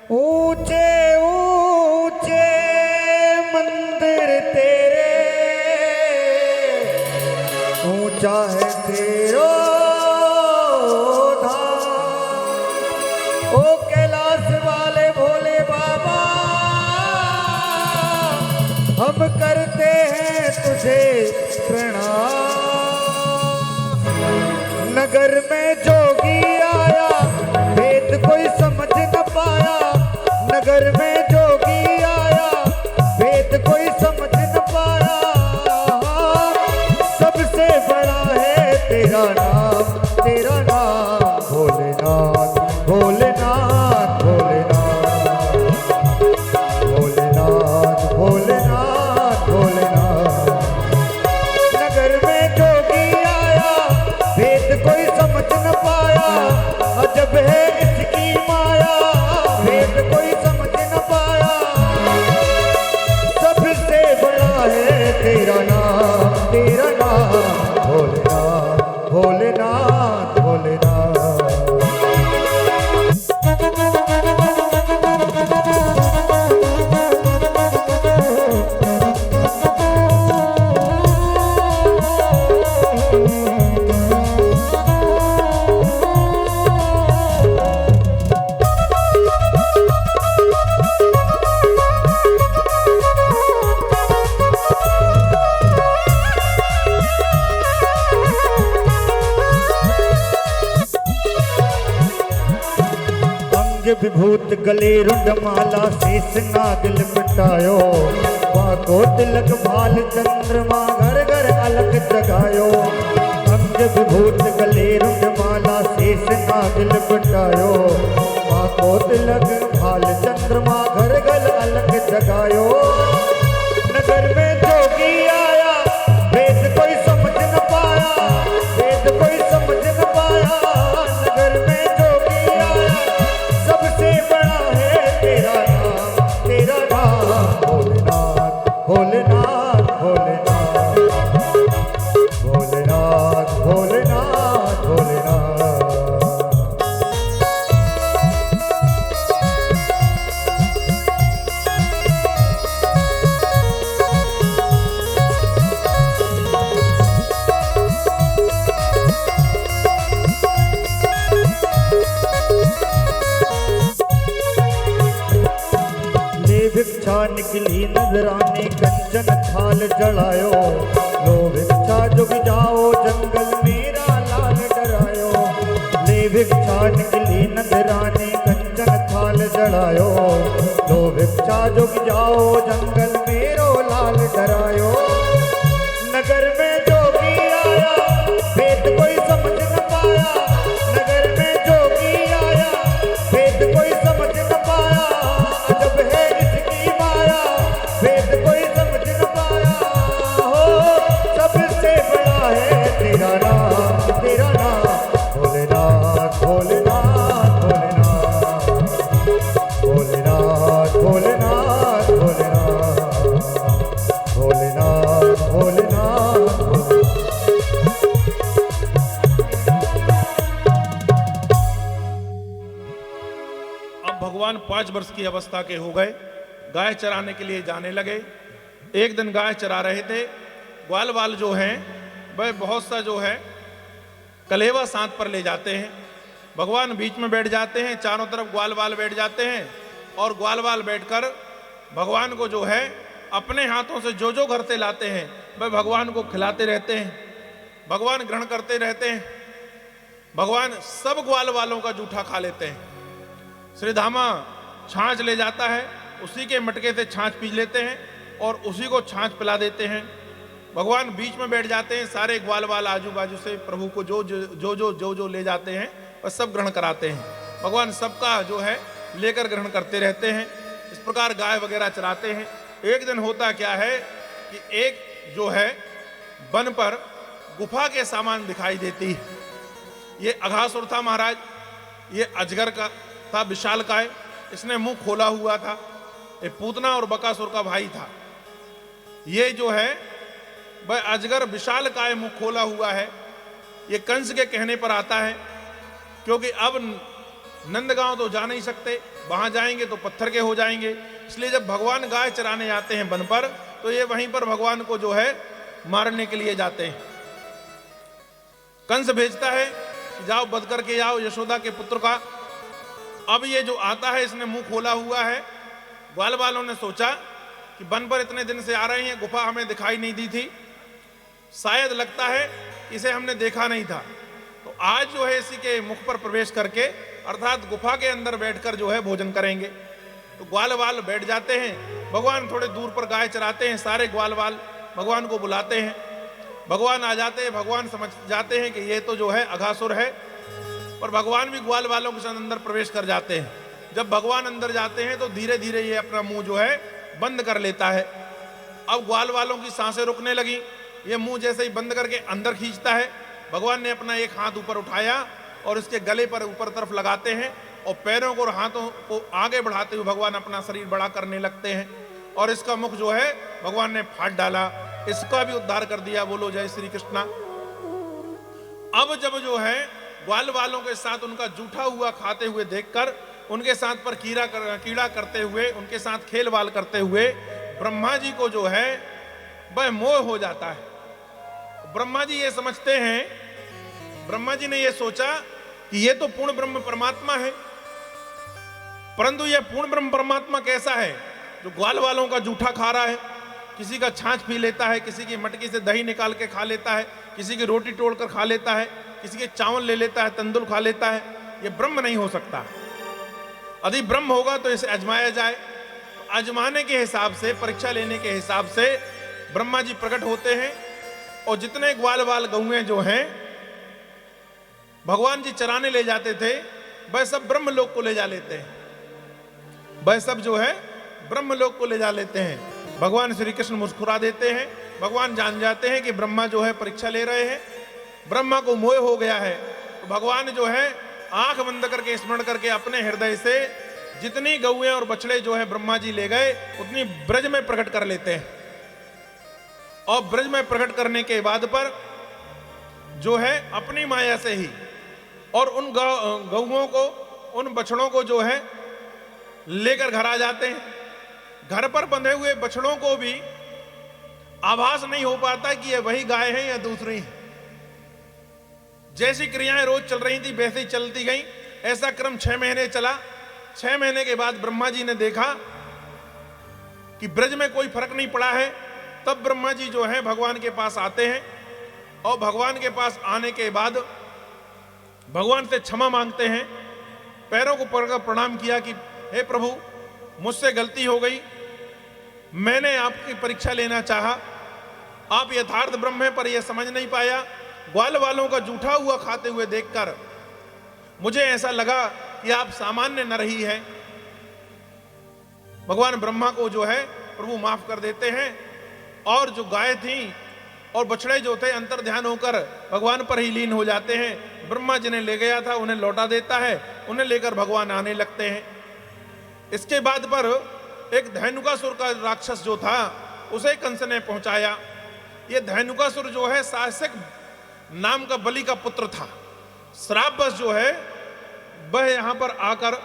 ऊंचे ऊंचे मंदिर तेरे, ऊंचा है तेरो धाम। ओ कैलाश वाले भोले बाबा, हम करते हैं तुझे प्रणाम। नगर में जोगी आया, भेद कोई समझ न पाया। नगर में जोगी आया, भेद कोई समझ न पाया। सबसे बड़ा है तेरा नाम, तेरा नाम भोलेनाथ, भोलेनाथ, भोलेनाथ, भोलेनाथ, भोलेनाथ, भोलेनाथ। नगर में जोगी आया, भेद कोई समझ न पाया। अजब है इसकी माया, भेद कोई समझ न पाया। सबसे बड़ा है तेरा नाम, तेरा नाम भोलेनाथ, भोलेनाथ, भोलेनाथ। विभूत गले रुंडमाला, शेष नाग लिपटायो। बाको तिलक भाल चंद्रमा, घर घर अलग जगायो। अंग विभूत गले रुंडमाला, शेष नाग लिपटायो। बाको तिलक भाल चंद्रमा, घर घर अलग जगायो। नगर में जोगी आया, भेद कोई समझ न पाया। भेद कोई समझ न पाया। नगर में जोगी आया, सबसे बड़ा है तेरा नाम, तेरा नाम भोलेनाथ, भोलेनाथ, भोलेनाथ, भोलेनाथ, भोलेनाथ, भोलेनाथ। भिक्षा निकली नजराने, कंचन थाल जलायो। लो भिक्षा जुग जाओ, जंगल मेरा लाल डरायो। ले भिक्षा निकली नजराने, कंचन थाल जलायो। लो भिक्षा जुग जाओ, जंगल मेरो लाल डरायो। नगर में जोगी आया, भेद कोई समझ न पाया। नगर में जोगी आया, भेद कोई समझ न पाया। अजब है इसकी माया, भेद कोई समझ न पाया। हो सबसे बड़ा है तेरा नाम, तेरा नाम भोलेनाथ, भोलेनाथ, भोलेनाथ, भोलेनाथ, भोलेनाथ, भोलेनाथ, भोलेनाथ, भोलेनाथ, भोलेनाथ। भगवान 5 वर्ष की अवस्था के हो गए, गाय चराने के लिए जाने लगे। एक दिन गाय चरा रहे थे, ग्वाल वाल जो हैं वह बहुत सा जो है कलेवा साथ पर ले जाते हैं। भगवान बीच में बैठ जाते हैं, चारों तरफ ग्वाल वाल बैठ जाते हैं और ग्वाल वाल बैठकर भगवान को जो है अपने हाथों से जो जो घर से लाते हैं वह भगवान को खिलाते रहते हैं। भगवान ग्रहण करते रहते हैं। भगवान सब ग्वाल वालों का जूठा खा लेते हैं। श्रीधामा छाछ ले जाता है, उसी के मटके से छाछ पी लेते हैं और उसी को छाछ पिला देते हैं। भगवान बीच में बैठ जाते हैं, सारे ग्वाल वाल आजू बाजू से प्रभु को जो ले जाते हैं वह सब ग्रहण कराते हैं। भगवान सबका जो है लेकर ग्रहण करते रहते हैं। इस प्रकार गाय वगैरह चराते हैं। एक दिन होता क्या है कि एक जो है वन पर गुफा के सामान दिखाई देती है। ये अघासुर था महाराज, ये अजगर का था, विशालकाय। इसने मुंह खोला हुआ था। ये पूतना और बकासुर का भाई था। ये जो है वह अजगर विशालकाय मुंह खोला हुआ है। ये कंस के कहने पर आता है, क्योंकि अब नंदगांव तो जा नहीं सकते, वहां जाएंगे तो पत्थर के हो जाएंगे। इसलिए जब भगवान गाय चराने जाते हैं वन पर, तो ये वहीं पर भगवान को जो है मारने के लिए जाते हैं। कंस भेजता है कि जाओ वध करके आओ यशोदा के पुत्र का। अब ये जो आता है इसने मुंह खोला हुआ है। ग्वाल वालों ने सोचा कि वन पर इतने दिन से आ रहे हैं, गुफा हमें दिखाई नहीं दी थी, शायद लगता है इसे हमने देखा नहीं था, तो आज जो है इसी के मुख पर प्रवेश करके अर्थात गुफा के अंदर बैठकर जो है भोजन करेंगे। तो ग्वाल वाल बैठ जाते हैं। भगवान थोड़े दूर पर गाय चराते हैं, सारे ग्वाल वाल भगवान को बुलाते हैं। भगवान आ जाते हैं। भगवान समझ जाते हैं कि ये तो जो है अघासुर है, पर भगवान भी ग्वाल वालों के साथ अंदर प्रवेश कर जाते हैं। जब भगवान अंदर जाते हैं तो धीरे धीरे ये अपना मुंह जो है बंद कर लेता है। अब ग्वाल वालों की सांसें रुकने लगी। ये मुंह जैसे ही बंद करके अंदर खींचता है। भगवान ने अपना एक हाथ ऊपर उठाया और इसके गले पर ऊपर तरफ लगाते हैं और पैरों को और हाथों को आगे बढ़ाते हुए भगवान अपना शरीर बड़ा करने लगते हैं और इसका मुख जो है भगवान ने फाड़ डाला, इसका भी उद्धार कर दिया। बोलो जय श्री कृष्णा। अब जब जो है ग्वाल वालों के साथ उनका जूठा हुआ खाते हुए देखकर उनके साथ पर कीड़ा करते हुए, उनके साथ खेल वाल करते हुए ब्रह्मा जी को जो है वह मोह हो जाता है। ब्रह्मा जी ये समझते हैं, ब्रह्मा जी ने ये सोचा कि ये तो पूर्ण ब्रह्म परमात्मा है, परंतु यह पूर्ण ब्रह्म परमात्मा कैसा है जो ग्वाल वालों का जूठा खा रहा है, किसी का छाछ पी लेता है, किसी की मटकी से दही निकाल के खा लेता है, किसी की रोटी तोड़कर खा लेता है, किसी के चावल ले लेता है, तंदुर खा लेता है। ये ब्रह्म नहीं हो सकता। यदि ब्रह्म होगा तो इसे आजमाया जाए। तो आजमाने के हिसाब से, परीक्षा लेने के हिसाब से ब्रह्मा जी प्रकट होते हैं और जितने ग्वाल वाल गौएं जो हैं भगवान जी चराने ले जाते थे वह सब ब्रह्म लोक को ले जा लेते हैं। वह सब जो है ब्रह्म लोक को ले जा लेते हैं। भगवान श्री कृष्ण मुस्कुरा देते हैं। भगवान जान जाते हैं कि ब्रह्मा जो है परीक्षा ले रहे हैं, ब्रह्मा को मोह हो गया है। तो भगवान जो है आंख बंद करके स्मरण करके अपने हृदय से जितनी गौएं और बछड़े जो है ब्रह्मा जी ले गए उतनी ब्रज में प्रकट कर लेते हैं। और ब्रज में प्रकट करने के बाद पर जो है अपनी माया से ही और उन गौओं को, उन बछड़ों को जो है लेकर घर आ जाते हैं। घर पर बंधे हुए बछड़ों को भी आभास नहीं हो पाता कि ये वही गाय है या दूसरी है। जैसी क्रियाएं रोज चल रही थी वैसे ही चलती गई। ऐसा क्रम 6 महीने चला। 6 महीने के बाद ब्रह्मा जी ने देखा कि ब्रज में कोई फर्क नहीं पड़ा है। तब ब्रह्मा जी जो है भगवान के पास आते हैं और भगवान के पास आने के बाद भगवान से क्षमा मांगते हैं। पैरों को पकड़कर प्रणाम किया कि हे प्रभु, मुझसे गलती हो गई, मैंने आपकी परीक्षा लेना चाहा, आप यथार्थ ब्रह्म है पर यह समझ नहीं पाया। ग्वाल वालों का जूठा हुआ खाते हुए देखकर मुझे ऐसा लगा कि आप सामान्य न रही है। भगवान ब्रह्मा को जो है प्रभु माफ कर देते हैं और जो गाय थी और बछड़े जो थे अंतर ध्यान होकर भगवान पर ही लीन हो जाते हैं। ब्रह्मा जिन्हें ले गया था उन्हें लौटा देता है, उन्हें लेकर भगवान आने लगते हैं। इसके बाद पर एक धैनुकासुर का राक्षस जो था उसे कंस ने पहुंचाया। ये धैनुकासुर जो है साहसिक नाम का बलि का पुत्र था। श्रापवश जो है वह यहां पर आकर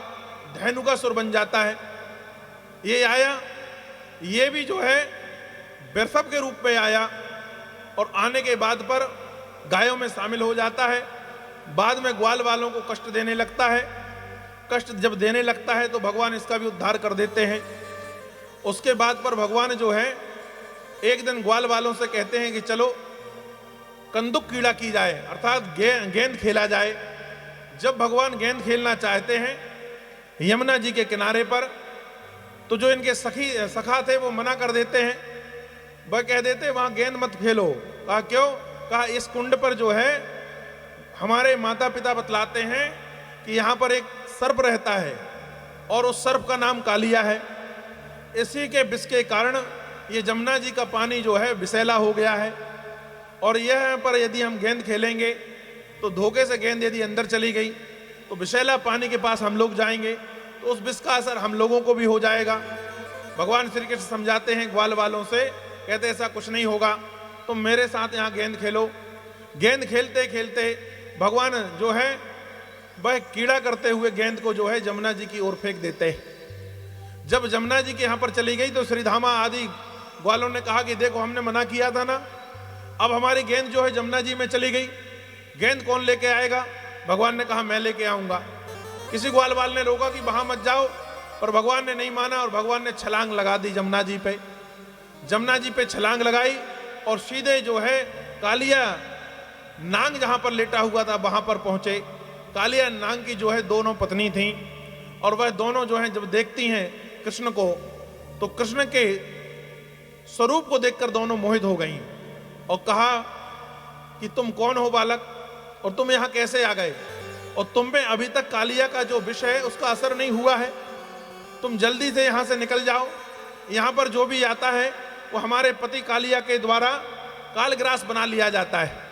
धैनुकासुर बन जाता है। ये आया, ये भी जो है वृषभ के रूप में आया और आने के बाद पर गायों में शामिल हो जाता है। बाद में ग्वाल वालों को कष्ट देने लगता है। कष्ट जब देने लगता है तो भगवान इसका भी उद्धार कर देते हैं। उसके बाद पर भगवान जो है एक दिन ग्वाल वालों से कहते हैं कि चलो कंदुक कीड़ा की जाए, अर्थात गेंद खेला जाए। जब भगवान गेंद खेलना चाहते हैं यमुना जी के किनारे पर, तो जो इनके सखा थे वो मना कर देते हैं। वह कह देते वहां गेंद मत खेलो। कहा क्यों? कहा इस कुंड पर जो है हमारे माता पिता बतलाते हैं कि यहां पर एक सर्प रहता है और उस सर्प का नाम कालिया है। इसी के विष के कारण ये जमुना जी का पानी जो है विषैला हो गया है और यह पर यदि हम गेंद खेलेंगे तो धोखे से गेंद यदि अंदर चली गई तो विषैला पानी के पास हम लोग जाएंगे तो उस विष का असर हम लोगों को भी हो जाएगा। भगवान श्री कृष्ण समझाते हैं ग्वाल वालों से, कहते ऐसा कुछ नहीं होगा, तुम मेरे साथ यहाँ गेंद खेलो। गेंद खेलते खेलते भगवान जो है वह कीड़ा करते हुए गेंद को जो है जमुना जी की ओर फेंक देते हैं। जब जमुना जी के यहाँ पर चली गई तो श्रीधामा आदि ग्वालों ने कहा कि देखो हमने मना किया था ना, अब हमारी गेंद जो है जमुना जी में चली गई, गेंद कौन लेके आएगा? भगवान ने कहा मैं लेके आऊंगा। किसी ग्वाल वाल ने रोका कि वहां मत जाओ, पर भगवान ने नहीं माना और भगवान ने छलांग लगा दी जमुना जी पे। जमुना जी पे छलांग लगाई और सीधे जो है कालिया नांग जहां पर लेटा हुआ था वहां पर पहुंचे। कालिया नांग की जो है दोनों पत्नी थी और वह दोनों जो है जब देखती हैं कृष्ण को तो कृष्ण के स्वरूप को देखकर दोनों मोहित हो गईं और कहा कि तुम कौन हो बालक और तुम यहां कैसे आ गए, और तुम में अभी तक कालिया का जो विष है उसका असर नहीं हुआ है, तुम जल्दी से यहां से निकल जाओ। यहां पर जो भी आता है वो हमारे पति कालिया के द्वारा कालग्रास बना लिया जाता है।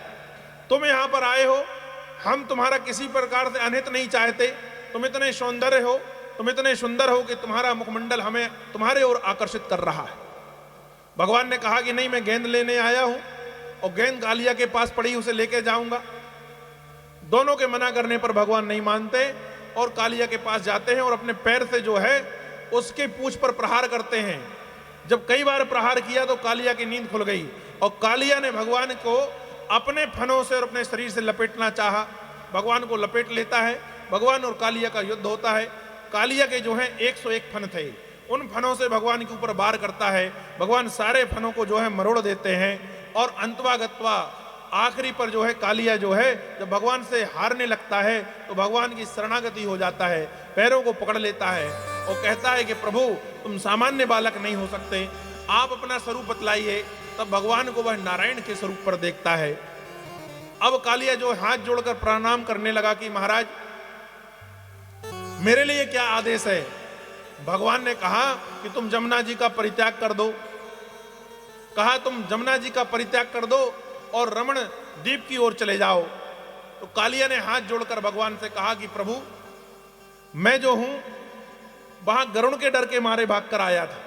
तुम यहां पर आए हो, हम तुम्हारा किसी प्रकार से अनहित नहीं चाहते, तुम इतने सौंदर्य हो, तुम इतने सुंदर हो कि तुम्हारा मुखमंडल हमें तुम्हारे ओर आकर्षित कर रहा है। भगवान ने कहा कि नहीं, मैं गेंद लेने आया हूं और गेंद कालिया के पास पड़ी उसे लेके जाऊंगा। दोनों के मना करने पर भगवान नहीं मानते और कालिया के पास जाते हैं और अपने पैर से जो है उसके पूंछ पर प्रहार करते हैं। जब कई बार प्रहार किया तो कालिया की नींद खुल गई और कालिया ने भगवान को अपने फनों से और अपने शरीर से लपेटना चाहा। भगवान को लपेट लेता है, भगवान और कालिया का युद्ध होता है। कालिया के जो है 101 फन थे, उन फनों से भगवान के ऊपर वार करता है। भगवान सारे फनों को जो है मरोड़ देते हैं और अंतवागत्वा आखिरी पर जो है कालिया जो है जब भगवान से हारने लगता है तो भगवान की शरणागति हो जाता है, पैरों को पकड़ लेता है और कहता है कि प्रभु तुम सामान्य बालक नहीं हो सकते, आप अपना स्वरूप बतलाइए। तब भगवान को वह नारायण के स्वरूप पर देखता है। अब कालिया जो हाथ जोड़कर प्रणाम करने लगा कि महाराज मेरे लिए क्या आदेश है? भगवान ने कहा कि तुम जमुना जी का परित्याग कर दो। कहा तुम जमुना जी का परित्याग कर दो और रमण द्वीप की ओर चले जाओ। तो कालिया ने हाथ जोड़कर भगवान से कहा कि प्रभु मैं जो हूं वहां गरुड़ के डर के मारे भाग कर आया था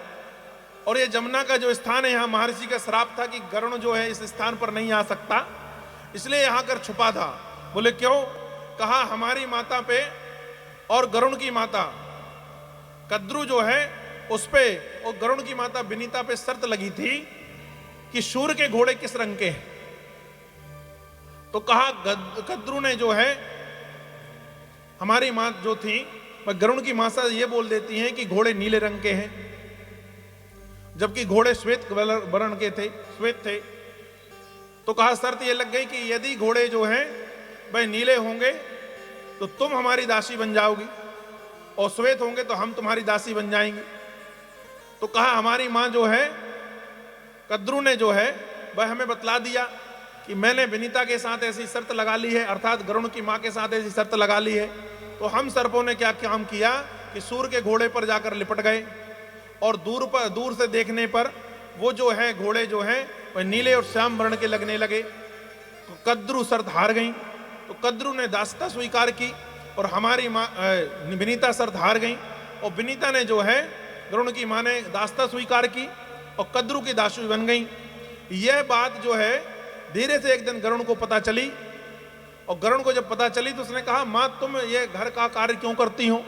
और ये जमुना का जो स्थान है यहाँ महर्षि का श्राप था कि गरुड़ जो है इस स्थान पर नहीं आ सकता, इसलिए यहां कर छुपा था। बोले क्यों? कहा हमारी माता पे और गरुड़ की माता कद्रू जो है उस पे और गरुड़ की माता विनीता पे शर्त लगी थी कि सूर्य के घोड़े किस रंग के हैं। तो कहा कद्रू ने जो है हमारी मां जो थी वह गरुड़ की माता ये बोल देती हैं कि घोड़े नीले रंग के हैं, जबकि घोड़े श्वेत वर्ण के थे, श्वेत थे। तो कहा शर्त ये लग गई कि यदि घोड़े जो हैं वह नीले होंगे तो तुम हमारी दासी बन जाओगी और श्वेत होंगे तो हम तुम्हारी दासी बन जाएंगे। तो कहा हमारी मां जो है कद्रू ने जो है वह हमें बतला दिया कि मैंने विनीता के साथ ऐसी शर्त लगा ली है, अर्थात गरुड़ की मां के साथ ऐसी शर्त लगा ली है। तो हम सर्पों ने क्या काम किया कि सूर्य के घोड़े पर जाकर लिपट गए और दूर से देखने पर वो जो है घोड़े जो हैं वह नीले और श्याम वर्ण के लगने लगे। तो कद्रू शर्त हार गई। तो कद्रू ने दासता स्वीकार की और हमारी मां विनीता शर्त हार गई और विनीता ने जो है गरुड़ की मां ने दासता स्वीकार की और कद्रू की दासी बन गई। यह बात जो है धीरे से एक दिन गरुड़ को पता चली और गरुड़ को जब पता चली तो उसने कहा मां तुम ये घर का कार्य क्यों करती हो?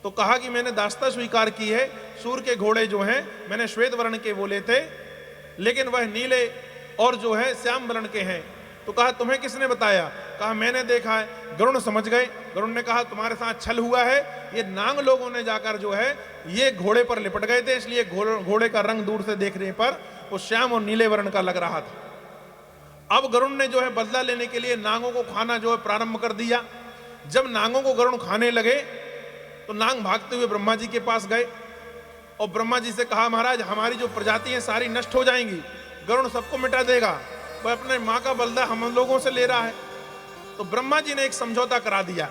तो कहा कि मैंने दासता स्वीकार की है, सूर्य के घोड़े जो हैं मैंने श्वेत वर्ण के बोले थे लेकिन वह नीले और जो है श्याम वर्ण के हैं। तो कहा तुम्हें किसने बताया? कहा मैंने देखा है। गरुड़ समझ गए। गरुड़ ने कहा तुम्हारे साथ छल हुआ है, ये नांग लोगों ने जाकर जो है ये घोड़े पर लिपट गए थे, इसलिए घोड़े का रंग दूर से देखने पर वो श्याम और नीले वर्ण का लग रहा था। अब गरुड़ ने जो है बदला लेने के लिए नांगों को खाना जो है प्रारंभ कर दिया। जब नांगों को गरुड़ खाने लगे तो नांग भागते हुए ब्रह्मा जी के पास गए और ब्रह्मा जी से कहा महाराज हमारी जो प्रजाति है सारी नष्ट हो जाएंगी, गरुड़ सबको मिटा देगा, वह अपने माँ का बदला हम लोगों से ले रहा है। तो ब्रह्मा जी ने एक समझौता करा दिया,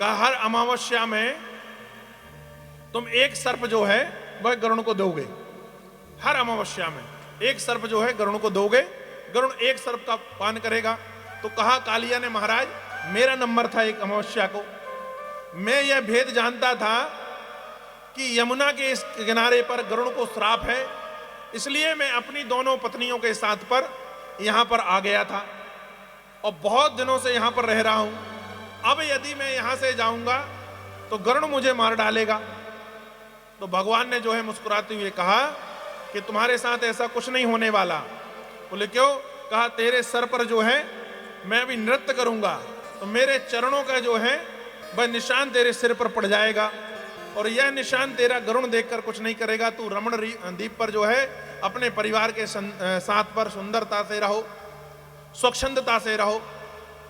कहा हर अमावस्या में तुम एक सर्प जो है वह गरुड़ को दोगे। हर अमावस्या में एक सर्प जो है गरुड़ को दोगे, गरुड़ एक सर्प का पान करेगा। तो कहा कालिया ने महाराज मेरा नंबर था एक अमावस्या को, मैं यह भेद जानता था कि यमुना के इस किनारे पर गरुड़ को श्राप है, इसलिए मैं अपनी दोनों पत्नियों के साथ पर यहां पर आ गया था और बहुत दिनों से यहां पर रह रहा हूं। अब यदि मैं यहां से जाऊंगा तो गरुड़ मुझे मार डालेगा। तो भगवान ने जो है मुस्कुराते हुए कहा कि तुम्हारे साथ ऐसा कुछ नहीं होने वाला। बोले क्यों? कहा तेरे सर पर जो है मैं अभी नृत्य करूंगा तो मेरे चरणों का जो है वह निशान तेरे सिर पर पड़ जाएगा, और यह निशान तेरा गरुड़ देखकर कुछ नहीं करेगा। तू रमण द्वीप पर जो है अपने परिवार के साथ पर सुंदरता से रहो, स्वच्छंदता से रहो।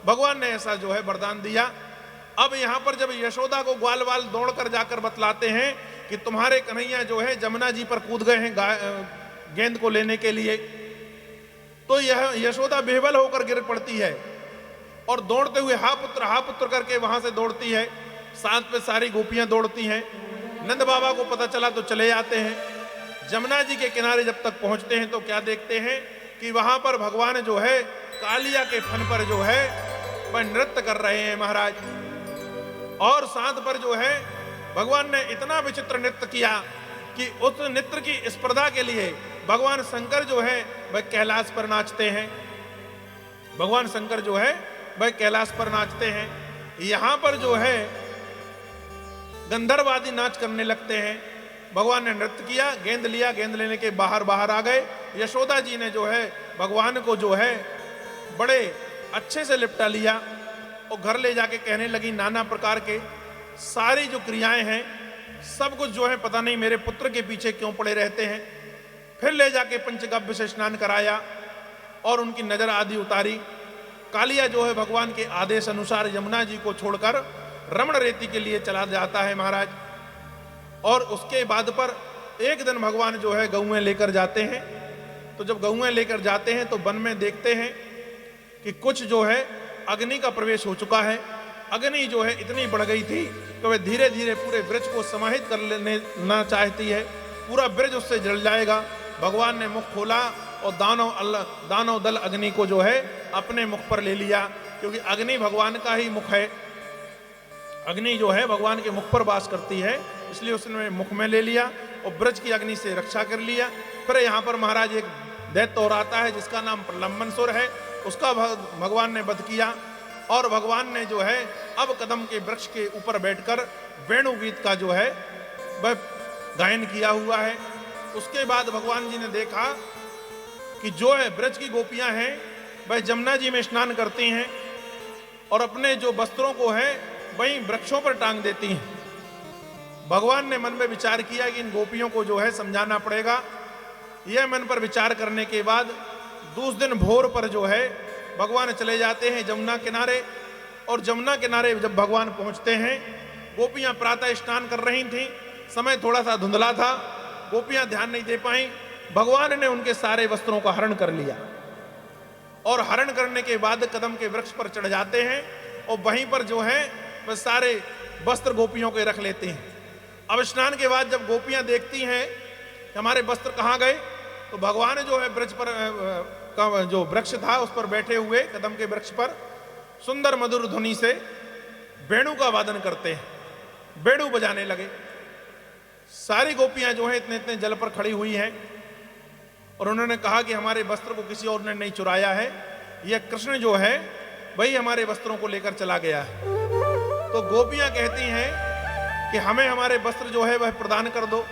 भगवान ने ऐसा जो है वरदान दिया। अब यहां पर जब यशोदा को ग्वाल वाल दौड़कर जाकर बतलाते हैं कि तुम्हारे कन्हैया जो है जमुना जी पर कूद गए हैं गेंद को लेने के लिए, तो यह यशोदा बेहबल होकर गिर पड़ती है और दौड़ते हुए हा पुत्र करके वहां से दौड़ती है। साथ पे सारी गोपियां दौड़ती हैं। नंद बाबा को पता चला तो चले आते हैं। जमुना जी के किनारे जब तक पहुंचते हैं तो क्या देखते हैं कि वहां पर भगवान जो है कालिया के फन पर जो है वह नृत्य कर रहे हैं महाराज। और साथ पर जो है भगवान ने इतना विचित्र नृत्य किया कि उस नृत्य की स्पर्धा के लिए भगवान शंकर जो है वह कैलाश पर नाचते हैं। भगवान शंकर जो है वह कैलाश पर नाचते हैं। यहां पर जो है गंधर्व आदि नाच करने लगते हैं। भगवान ने नृत्य किया, गेंद लिया, गेंद लेने के बाहर आ गए। यशोदा जी ने जो है भगवान को जो है बड़े अच्छे से लिपटा लिया और घर ले जाके कहने लगी नाना प्रकार के सारी जो क्रियाएं हैं सब कुछ जो है पता नहीं मेरे पुत्र के पीछे क्यों पड़े रहते हैं। फिर ले जाके पंचगव्य से स्नान कराया और उनकी नजर आदि उतारी। कालिया जो है भगवान के आदेश अनुसार यमुना जी को छोड़कर रमण रेती के लिए चला जाता है महाराज। और उसके बाद पर एक दिन भगवान जो है गौएं लेकर जाते हैं। तो जब गौएं लेकर जाते हैं तो वन में देखते हैं कि कुछ जो है अग्नि का प्रवेश हो चुका है। अग्नि जो है इतनी बढ़ गई थी कि वह धीरे धीरे पूरे वृक्ष को समाहित कर लेना चाहती है। पूरा वृक्ष उससे जल जाएगा। भगवान ने मुख खोला और दानव दल अग्नि को जो है अपने मुख पर ले लिया, क्योंकि अग्नि भगवान का ही मुख है। अग्नि जो है भगवान के मुख पर वास करती है, इसलिए उसने मुख में ले लिया और वृक्ष की अग्नि से रक्षा कर लिया। फिर यहाँ पर महाराज एक दैत्य और आता है जिसका नाम प्रलंबनसुर है, उसका भगवान ने वध किया। और भगवान ने जो है अब कदम के वृक्ष के ऊपर बैठकर वेणु गीत का जो है वह गायन किया हुआ है। उसके बाद भगवान जी ने देखा कि जो है ब्रज की गोपियां हैं वह जमुना जी में स्नान करती हैं और अपने जो वस्त्रों को है वहीं वृक्षों पर टांग देती हैं। भगवान ने मन में विचार किया कि इन गोपियों को जो है समझाना पड़ेगा। यह मन पर विचार करने के बाद दूसरे दिन भोर पर जो है भगवान चले जाते हैं जमुना किनारे। और जमुना किनारे जब भगवान पहुंचते हैं, गोपियां प्रातः स्नान कर रही थीं, समय थोड़ा सा धुंधला था, गोपियां ध्यान नहीं दे पाई। भगवान ने उनके सारे वस्त्रों का हरण कर लिया और हरण करने के बाद कदम के वृक्ष पर चढ़ जाते हैं और वहीं पर जो है वह सारे वस्त्र गोपियों के रख लेते हैं। अब स्नान के बाद जब गोपियां देखती हैं कि हमारे वस्त्र कहाँ गए, तो भगवान जो है वृक्ष पर का जो वृक्ष था उस पर बैठे हुए कदम के वृक्ष पर सुंदर मधुर ध्वनि से वेणु का वादन करते हैं, वेणु बजाने लगे। सारी गोपियां जो है इतने इतने जल पर खड़ी हुई हैं और उन्होंने कहा कि हमारे वस्त्र को किसी और ने नहीं चुराया है, यह कृष्ण जो है वही हमारे वस्त्रों को लेकर चला गया है। तो गोपियां कहती हैं कि हमें हमारे वस्त्र जो है वह प्रदान कर दो।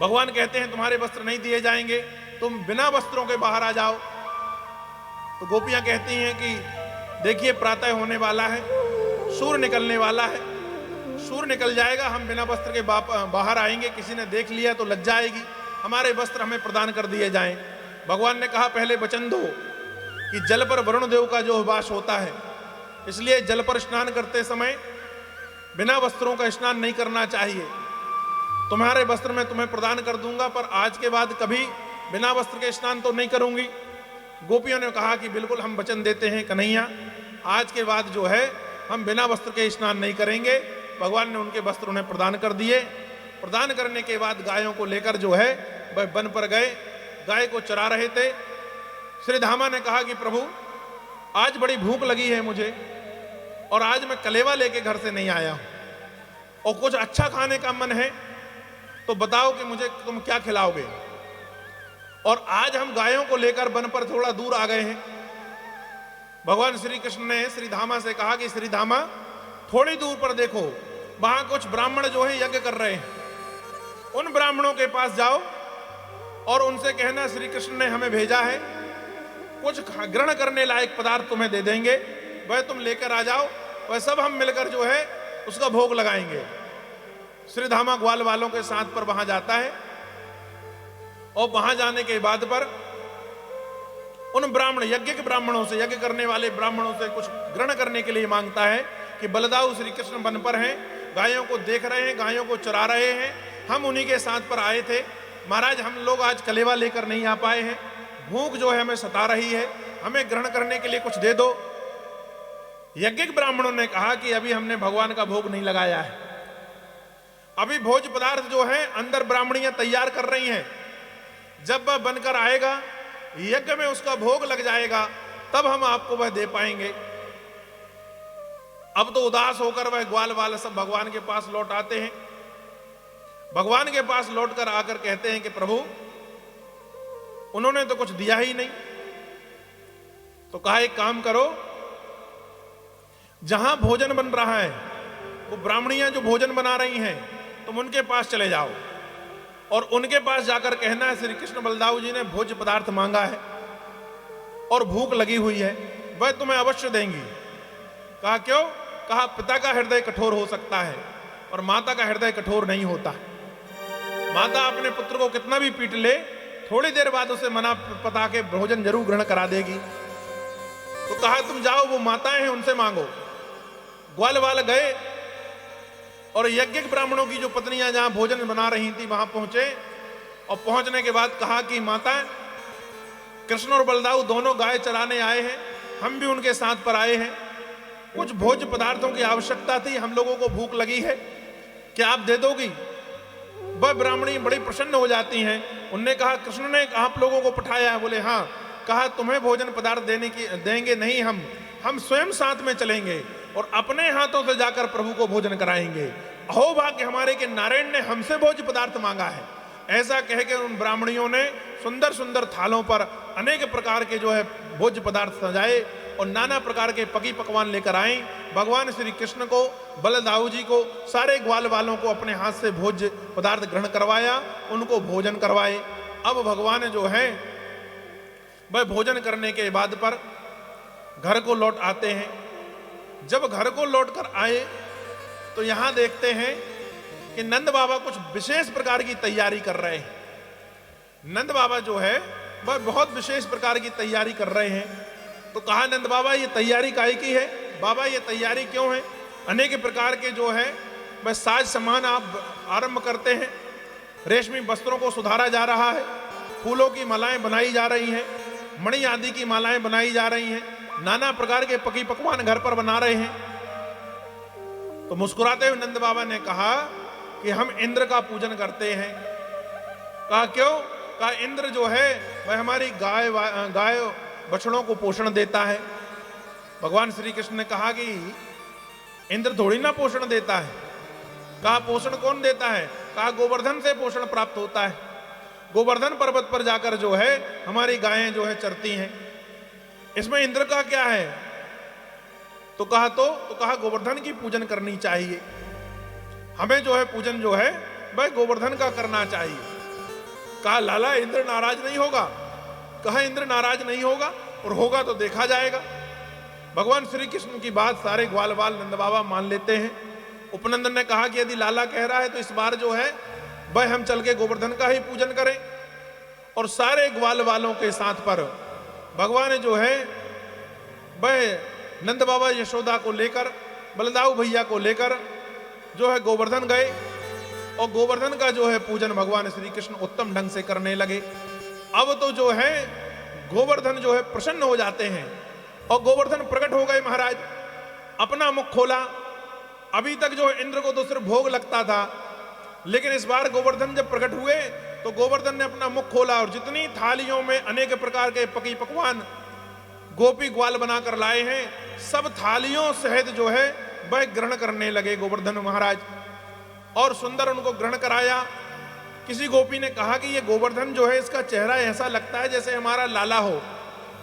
भगवान कहते हैं तुम्हारे वस्त्र नहीं दिए जाएंगे, तुम बिना वस्त्रों के बाहर आ जाओ। तो गोपियां कहती हैं कि देखिए प्रातः होने वाला है, सूर्य निकलने वाला है, सूर्य निकल जाएगा, हम बिना वस्त्र के बाहर आएंगे, किसी ने देख लिया तो लग जाएगी, हमारे वस्त्र हमें प्रदान कर दिए जाएं। भगवान ने कहा पहले वचन दो कि जल पर वरुण देव का जो वास होता है, इसलिए जल पर स्नान करते समय बिना वस्त्रों का स्नान नहीं करना चाहिए। तुम्हारे वस्त्र मैं तुम्हें प्रदान कर दूंगा, पर आज के बाद कभी बिना वस्त्र के स्नान तो नहीं करूंगी। गोपियों ने कहा कि बिल्कुल हम वचन देते हैं कन्हैया, आज के बाद जो है हम बिना वस्त्र के स्नान नहीं करेंगे। भगवान ने उनके वस्त्र उन्हें प्रदान कर दिए। प्रदान करने के बाद गायों को लेकर जो है वह वन पर गए, गाय को चरा रहे थे। श्री धामा ने कहा कि प्रभु आज बड़ी भूख लगी है मुझे और आज मैं कलेवा लेके घर से नहीं आया हूं और कुछ अच्छा खाने का मन है, तो बताओ कि मुझे तुम क्या खिलाओगे। और आज हम गायों को लेकर वन पर थोड़ा दूर आ गए हैं भगवान श्री कृष्ण ने श्रीधामा से कहा कि श्रीधामा थोड़ी दूर पर देखो, वहां कुछ ब्राह्मण जो है यज्ञ कर रहे हैं, उन ब्राह्मणों के पास जाओ और उनसे कहना श्री कृष्ण ने हमें भेजा है, कुछ ग्रहण करने लायक पदार्थ तुम्हें दे देंगे, वह तुम लेकर आ जाओ, वह सब हम मिलकर जो है उसका भोग लगाएंगे। श्रीधामा ग्वाल वालों के साथ पर वहां जाता है और वहां जाने के बाद पर उन ब्राह्मण यज्ञ के ब्राह्मणों से, यज्ञ करने वाले ब्राह्मणों से कुछ ग्रहण करने के लिए मांगता है कि बलदाऊ श्री कृष्ण वन पर हैं, गायों को देख रहे हैं, गायों को चरा रहे हैं, हम उन्हीं के साथ पर आए थे, महाराज हम लोग आज कलेवा लेकर नहीं आ पाए हैं, भूख जो है हमें सता रही है, हमें ग्रहण करने के लिए कुछ दे दो। यज्ञिक ब्राह्मणों ने कहा कि अभी हमने भगवान का भोग नहीं लगाया है, अभी भोज पदार्थ जो है अंदर ब्राह्मणियां तैयार कर रही हैं, जब वह बनकर आएगा यज्ञ में उसका भोग लग जाएगा तब हम आपको वह दे पाएंगे। अब तो उदास होकर वह ग्वाल वाले सब भगवान के पास लौट आते हैं। भगवान के पास लौटकर आकर कहते हैं कि प्रभु उन्होंने तो कुछ दिया ही नहीं। तो कहा एक काम करो, जहां भोजन बन रहा है वो ब्राह्मणियां जो भोजन बना रही हैं तुम उनके पास चले जाओ और उनके पास जाकर कहना है श्री कृष्ण बलदाऊ जी ने भोज पदार्थ मांगा है और भूख लगी हुई है, वह तुम्हें अवश्य देंगी। कहा क्यों? कहा पिता का हृदय कठोर हो सकता है और माता का हृदय कठोर नहीं होता। माता अपने पुत्र को कितना भी पीट ले, थोड़ी देर बाद उसे मना पता के भोजन जरूर ग्रहण करा देगी। तो कहा तुम जाओ, वो माताएं हैं उनसे मांगो। ग्वाल वाल गए और यज्ञिक ब्राह्मणों की जो पत्नियां जहां भोजन बना रही थी वहां पहुंचे और पहुंचने के बाद कहा कि माता कृष्ण और बलदाऊ दोनों गाय चराने आए हैं, हम भी उनके साथ पर आए हैं, कुछ भोज पदार्थों की आवश्यकता थी, हम लोगों को भूख लगी है, क्या आप दे दोगी? वह ब्राह्मणी बड़ी प्रसन्न हो जाती हैं। उनने कहा कृष्ण ने आप लोगों को पठाया है? बोले हाँ। कहा तुम्हें भोजन पदार्थ देंगे नहीं, हम स्वयं साथ में चलेंगे और अपने हाथों से जाकर प्रभु को भोजन कराएंगे। अहो भाग्य हमारे के नारायण ने हमसे भोज पदार्थ मांगा है। ऐसा कह के उन ब्राह्मणियों ने सुंदर सुंदर थालों पर अनेक प्रकार के जो है भोज पदार्थ सजाए और नाना प्रकार के पकी पकवान लेकर आए। भगवान श्री कृष्ण को, बलदाऊ जी को, सारे ग्वाल वालों को अपने हाथ से भोज पदार्थ ग्रहण करवाया, उनको भोजन करवाए। अब भगवान जो है वह भोजन करने के बाद पर घर को लौट आते हैं। जब घर को लौट कर आए तो यहां देखते हैं कि नंद बाबा कुछ विशेष प्रकार की तैयारी कर रहे हैं। नंद बाबा जो है वह बहुत विशेष प्रकार की तैयारी कर रहे हैं। तो कहा नंद बाबा ये तैयारी काहे की है? बाबा ये तैयारी क्यों है? अनेक प्रकार के जो है वह साज सामान आप आरंभ करते हैं, रेशमी वस्त्रों को सुधारा जा रहा है, फूलों की मालाएं बनाई जा रही हैं, मणि आदि की मालाएं बनाई जा रही हैं, नाना प्रकार के पकी पकवान घर पर बना रहे हैं। तो मुस्कुराते हुए नंद बाबा ने कहा कि हम इंद्र का पूजन करते हैं। कहा क्यों? कहा इंद्र जो है वह हमारी गाय बछड़ों को पोषण देता है। भगवान श्री कृष्ण ने कहा कि इंद्र थोड़ी ना पोषण देता है। कहा पोषण कौन देता है? कहा गोवर्धन से पोषण प्राप्त होता है। गोवर्धन पर्वत पर जाकर जो है हमारी गायें जो है चरती हैं। इसमें इंद्र का क्या है? तो कहा गोवर्धन की पूजन करनी चाहिए, हमें जो है पूजन जो है वह गोवर्धन का करना चाहिए। कहा लाला इंद्र नाराज नहीं होगा? कहा इंद्र नाराज नहीं होगा और होगा तो देखा जाएगा। भगवान श्री कृष्ण की बात सारे ग्वाल वाल नंद बाबा मान लेते हैं। उपनंदन ने कहा कि यदि लाला कह रहा है तो इस बार जो है वह हम चल के गोवर्धन का ही पूजन करें। और सारे ग्वाल वालों के साथ पर भगवान जो है वह नंद बाबा यशोदा को लेकर, बलदाऊ भैया को लेकर जो है गोवर्धन गए और गोवर्धन का जो है पूजन भगवान श्री कृष्ण उत्तम ढंग से करने लगे। अब तो जो है गोवर्धन जो है प्रसन्न हो जाते हैं और गोवर्धन प्रकट हो गए। महाराज अपना मुख खोला। अभी तक जो इंद्र को तो सिर्फ भोग लगता था, लेकिन इस बार गोवर्धन जब प्रकट हुए तो गोवर्धन ने अपना मुख खोला और जितनी थालियों में अनेक प्रकार के पकी पकवान गोपी ग्वाल बनाकर लाए हैं, सब थालियों सहित जो है वह ग्रहण करने लगे गोवर्धन महाराज और सुंदर उनको ग्रहण कराया। किसी गोपी ने कहा कि ये गोवर्धन जो है इसका चेहरा ऐसा लगता है जैसे हमारा लाला हो।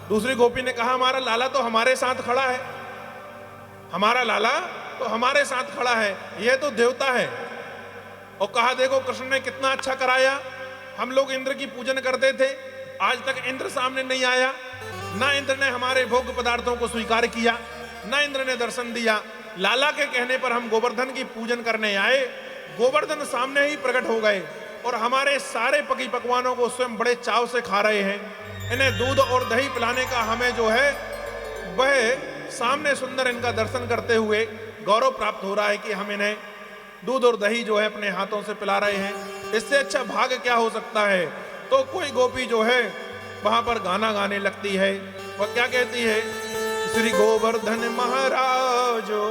दूसरी गोपी ने कहा हमारा लाला तो हमारे साथ खड़ा है, हमारा लाला तो हमारे साथ खड़ा है, यह तो देवता है। और कहा देखो कृष्ण ने कितना अच्छा कराया, हम लोग इंद्र की पूजन करते थे, आज तक इंद्र सामने नहीं आया, ना इंद्र ने हमारे भोग पदार्थों को स्वीकार किया, ना इंद्र ने दर्शन दिया। लाला के कहने पर हम गोवर्धन की पूजन करने आए, गोवर्धन सामने ही प्रकट हो गए और हमारे सारे पकी पकवानों को स्वयं बड़े चाव से खा रहे हैं। इन्हें दूध और दही पिलाने का हमें जो है वह सामने सुंदर इनका दर्शन करते हुए गौरव प्राप्त हो रहा है कि हम इन्हें दूध और दही जो है अपने हाथों से पिला रहे हैं। इससे अच्छा भाग्य क्या हो सकता है। तो कोई गोपी जो है वहां पर गाना गाने लगती है। वह क्या कहती है, श्री गोवर्धन महाराजो,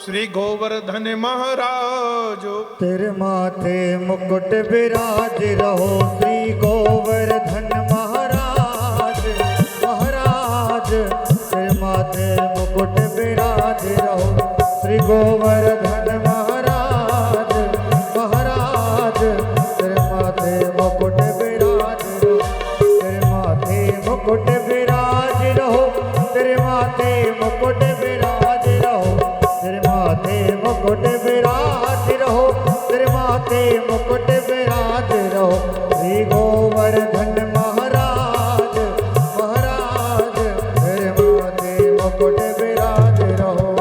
श्री गोवर्धन महाराजो, तेरे माथे मुकुट विराज रहो, श्री गोवर्धन महाराज महाराज, तेरे माथे मुकुट विराज रहो, श्री गोवर्धन महाराज महाराज, तेरे माथे मुकुट विराज रहो, तेरे माथे मुकुट विराज रहो, तेरे माथे मुकुट विराज रहो, तेरे माथे मुकुट विराज रहो, तेरे माथे मुकुट विराज रहो, श्री गोवर्धन महाराज महाराज, तेरे माथे मुकुट विराज रहो।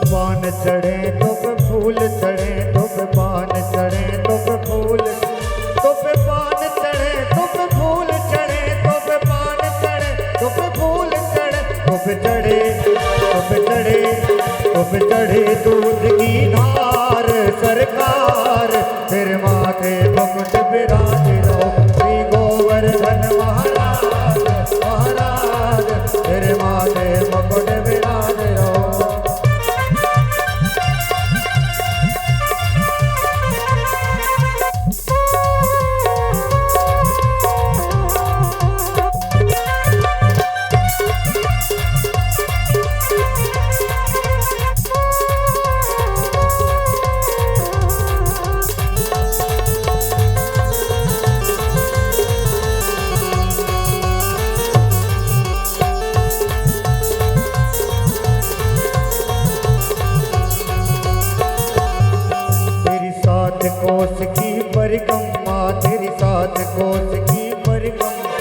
पान चढ़े तो पे फूल चढ़े, तो पे पान चढ़े तो पे फूल, तो पे पान चढ़े तो पे फूल चढ़े, तो पे पान चढ़े तो पे फूल चढ़े, तो पे चढ़े तो पे चढ़े तो पे चढ़े दूध की धार सरकार, तेरे माथे मुकुट विराज रहो, श्री गोवर्धन महाराज महाराज, तेरे माथे मुकुट विराज रहो। कोस की परिक्रमा, तेरी सात कोस की परिक्रमा,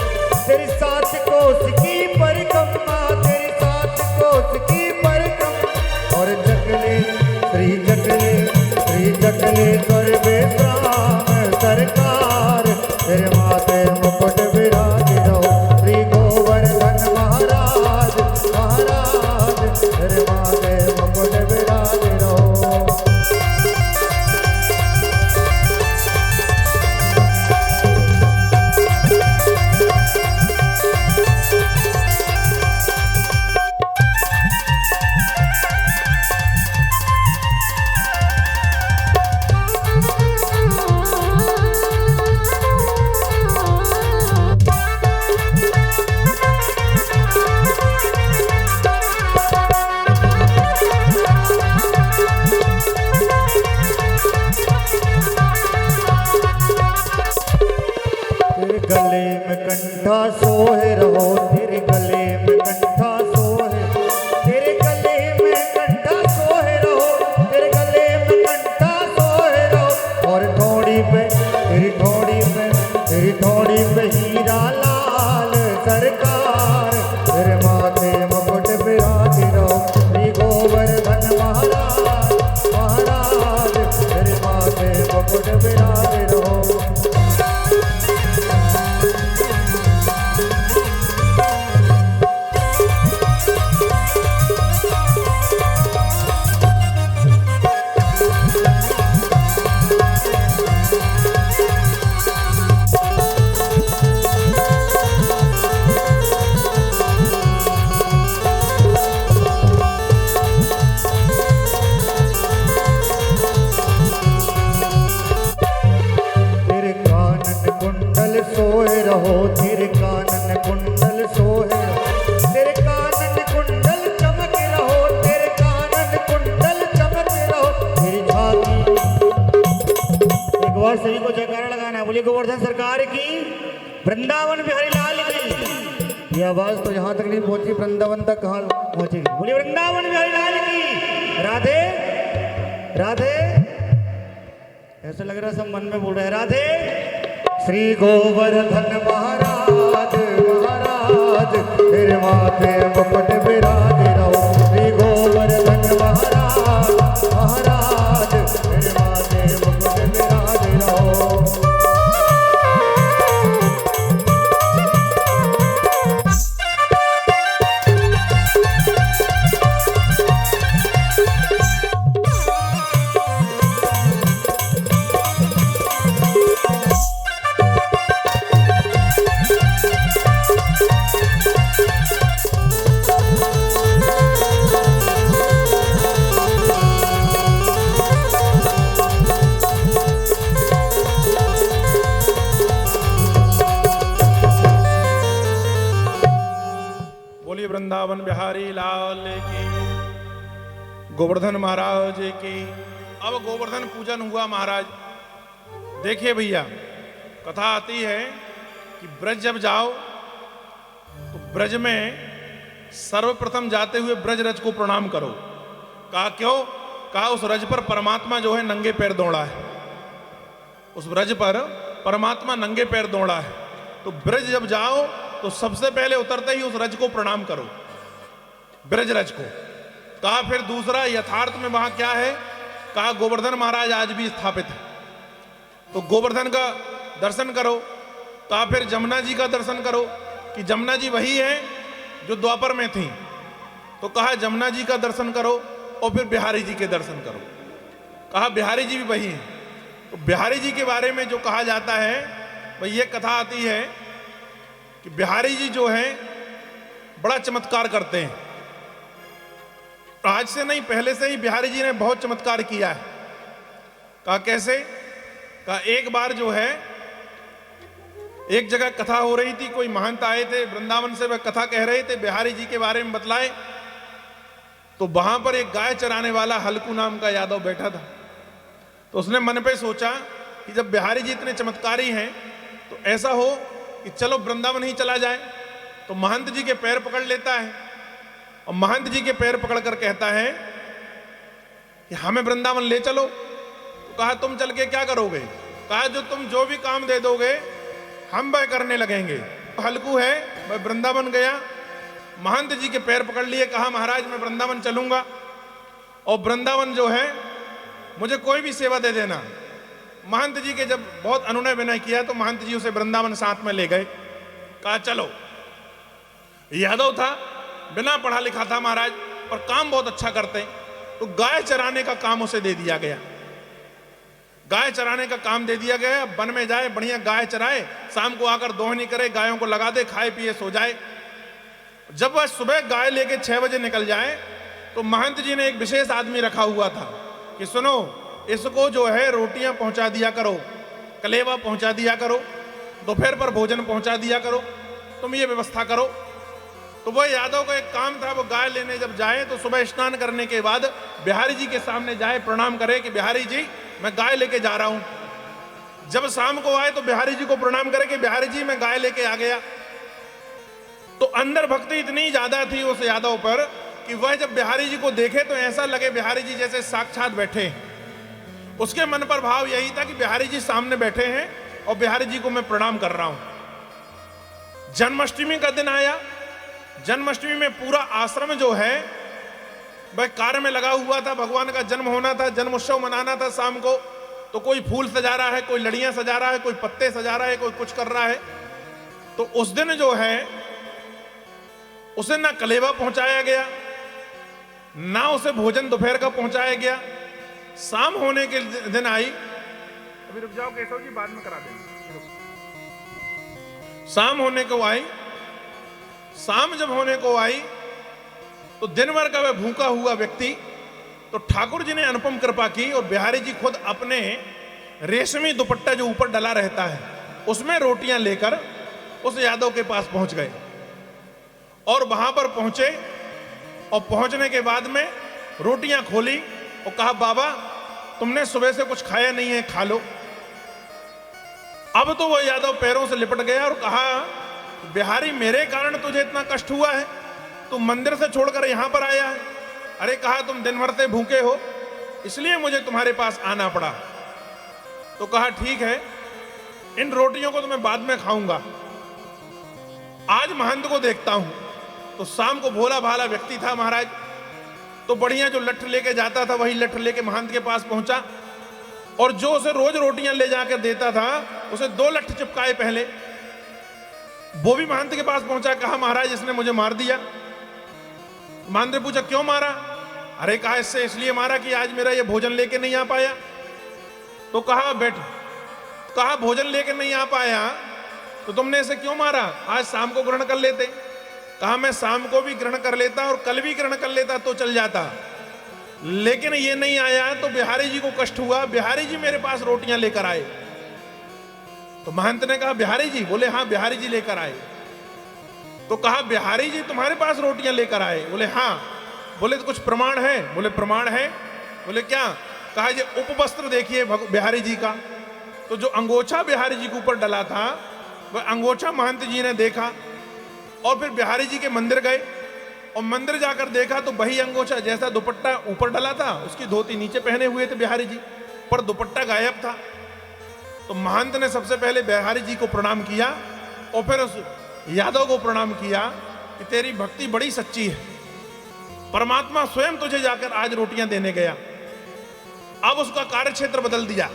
तेरी सात कोस की परिक्रमा, तेरी सात कोस की परिक्रमा, और जकले श्री जकले श्री जकले सर्वेश्वराम सरकार, तेरे माथे मुकुट विराज रहो, श्री गोवर्धन महाराज महाराज, तेरे माथे मुकुट विराज रहो। कुंडल सोहे, तेरे कानन कुंडल चमक रहो, तेरे कानन कुंडल चमक रहो, तेरी झांकी। एक बार सभी को जयकारा लगाना है, बोलिए गोवर्धन सरकार की, वृंदावन बिहारी लाल की। ये आवाज तो यहाँ तक नहीं पहुंची, वृंदावन तक कहाँ पहुंचेगी? बोलिए वृंदावन बिहारी लाल की। राधे राधे, ऐसा लग रहा है सब मन में बोल रहे हैं राधे। श्री गोवर्धन महाराज महाराज, तेरे माथे मुकुट विराज रहो। श्री गोवर्धन महाराज महाराज, तेरे माथे मुकुट विराज रहो। वृंदावन बिहारी लाल की, गोवर्धन महाराज की। अब गोवर्धन पूजन हुआ महाराज। देखिए भैया, कथा आती है कि ब्रज जब जाओ तो ब्रज में सर्वप्रथम जाते हुए ब्रज रज को प्रणाम करो। कहा क्यों? कहा उस रज पर परमात्मा जो है नंगे पैर दौड़ा है, उस ब्रज पर परमात्मा नंगे पैर दौड़ा है। तो ब्रज जब जाओ तो सबसे पहले उतरते ही उस रज को प्रणाम करो, ब्रज रज को। कहा फिर दूसरा यथार्थ में वहां क्या है? कहा गोवर्धन महाराज आज भी स्थापित है, तो गोवर्धन का दर्शन करो। कहा फिर जमुना जी का दर्शन करो कि जमुना जी वही है जो द्वापर में थी, तो कहा जमुना जी का दर्शन करो और फिर बिहारी जी के दर्शन करो। कहा बिहारी जी भी वही हैं। तो बिहारी जी के बारे में जो कहा जाता है वह ये कथा आती है कि बिहारी जी जो हैं बड़ा चमत्कार करते हैं। आज से नहीं, पहले से ही बिहारी जी ने बहुत चमत्कार किया है। कहा कैसे? कहा एक बार जो है एक जगह कथा हो रही थी, कोई महंत आए थे वृंदावन से, वह कथा कह रहे थे, बिहारी जी के बारे में बतलाए। तो वहां पर एक गाय चराने वाला हल्कू नाम का यादव बैठा था। तो उसने मन पे सोचा कि जब बिहारी जी इतने चमत्कारी हैं तो ऐसा हो कि चलो वृंदावन ही चला जाए। तो महंत जी के पैर पकड़ लेता है और महंत जी के पैर पकड़कर कहता है कि हमें वृंदावन ले चलो। तो कहा तुम चल के क्या करोगे? कहा जो भी काम दे दोगे हम वह करने लगेंगे। तो हल्कू है वह वृंदावन गया, महंत जी के पैर पकड़ लिए, कहा महाराज मैं वृंदावन चलूंगा और वृंदावन जो है मुझे कोई भी सेवा दे देना। महंत जी के जब बहुत अनुनय विनय किया तो महंत जी उसे वृंदावन साथ में ले गए। कहा चलो। यादव था, बिना पढ़ा लिखा था महाराज, और काम बहुत अच्छा करते। तो गाय चराने का काम उसे दे दिया गया, गाय चराने का काम दे दिया गया। वन में जाए, बढ़िया गाय चराए, शाम को आकर दोहनी करे, गायों को लगा दे, खाए पिए सो जाए। जब वह सुबह गाय लेके 6 बजे निकल जाए तो महंत जी ने एक विशेष आदमी रखा हुआ था कि सुनो, इसको जो है रोटियां पहुंचा दिया करो, कलेवा पहुंचा दिया करो, दोपहर पर भोजन पहुंचा दिया करो, तुम ये व्यवस्था करो। तो वह यादव का एक काम था, वो गाय लेने जब जाए तो सुबह स्नान करने के बाद बिहारी जी के सामने जाए, प्रणाम करे कि बिहारी जी मैं गाय लेके जा रहा हूं। जब शाम को आए तो बिहारी जी को प्रणाम करे कि बिहारी जी मैं गाय लेके आ गया। तो अंदर भक्ति इतनी ज्यादा थी उस यादव पर कि वह जब बिहारी जी को देखे तो ऐसा लगे बिहारी जी जैसे साक्षात बैठे हैं। उसके मन पर भाव यही था कि बिहारी जी सामने बैठे हैं और बिहारी जी को मैं प्रणाम कर रहा हूं। जन्माष्टमी का दिन आया। जन्माष्टमी में पूरा आश्रम जो है वह कार्य में लगा हुआ था, भगवान का जन्म होना था, जन्म उत्सव मनाना था। शाम को तो कोई फूल सजा रहा है, कोई लड़ियां सजा रहा है, कोई पत्ते सजा रहा है, कोई कुछ कर रहा है। तो उस दिन जो है उसे ना कलेवा पहुंचाया गया, ना उसे भोजन दोपहर का पहुंचाया गया। शाम होने के दिन आई, अभी रुक जाओ केशव जी, बाद में करा देंगे। शाम होने को आई, शाम जब होने को आई तो दिन भर का वह भूखा हुआ व्यक्ति, तो ठाकुर जी ने अनुपम कृपा की और बिहारी जी खुद अपने रेशमी दुपट्टा जो ऊपर डला रहता है उसमें रोटियां लेकर उस यादव के पास पहुंच गए। और वहां पर पहुंचे और पहुंचने के बाद में रोटियां खोली और कहा, बाबा तुमने सुबह से कुछ खाया नहीं है, खा लो। अब तो वो यादव पैरों से लिपट गया और कहा, बिहारी मेरे कारण तुझे इतना कष्ट हुआ है, तू मंदिर से छोड़कर यहां पर आया है। अरे कहा, तुम दिन भर से भूखे हो इसलिए मुझे तुम्हारे पास आना पड़ा। तो कहा, ठीक है, इन रोटियों को तो मैं बाद में खाऊंगा, आज महंत को देखता हूं। तो शाम को भोला भाला व्यक्ति था महाराज, तो बढ़िया जो लठ लेके जाता था वही लठ लेके महंत के पास पहुंचा और जो उसे रोज रोटियां ले जाकर देता था उसे 2 लठ चिपकाए पहले। वो भी महंत के पास पहुंचा, कहा, महाराज इसने मुझे मार दिया। महंत ने पूछा, क्यों मारा? अरे कहा, इससे इसलिए मारा कि आज मेरा ये भोजन लेके नहीं आ पाया। तो कहा, बैठ। कहा, भोजन लेके नहीं आ पाया तो तुमने इसे क्यों मारा? आज शाम को ग्रहण कर लेते। कहा, मैं शाम को भी ग्रहण कर लेता और कल भी ग्रहण कर लेता तो चल जाता, लेकिन ये नहीं आया तो बिहारी जी को कष्ट हुआ, बिहारी जी मेरे पास रोटियां लेकर आए। तो महंत ने कहा, बिहारी जी? बोले, हाँ बिहारी जी लेकर आए। तो कहा, बिहारी जी तुम्हारे पास रोटियां लेकर आए? बोले, हाँ। बोले, तो कुछ प्रमाण है? बोले, प्रमाण है। बोले, क्या? कहा, ये उपवस्त्र देखिए बिहारी जी का। तो जो अंगोछा बिहारी जी के ऊपर डला था वह अंगोछा महंत जी ने देखा और फिर बिहारी जी के मंदिर गए और मंदिर जाकर देखा तो वही अंगोछा, जैसा दुपट्टा ऊपर डला था उसकी धोती नीचे पहने हुए थे बिहारी जी, पर दुपट्टा गायब था। तो महंत ने सबसे पहले बिहारी जी को प्रणाम किया और फिर उस यादव को प्रणाम किया कि तेरी भक्ति बड़ी सच्ची है, परमात्मा स्वयं तुझे जाकर आज रोटियां देने गया। अब उसका कार्य क्षेत्र बदल दिया।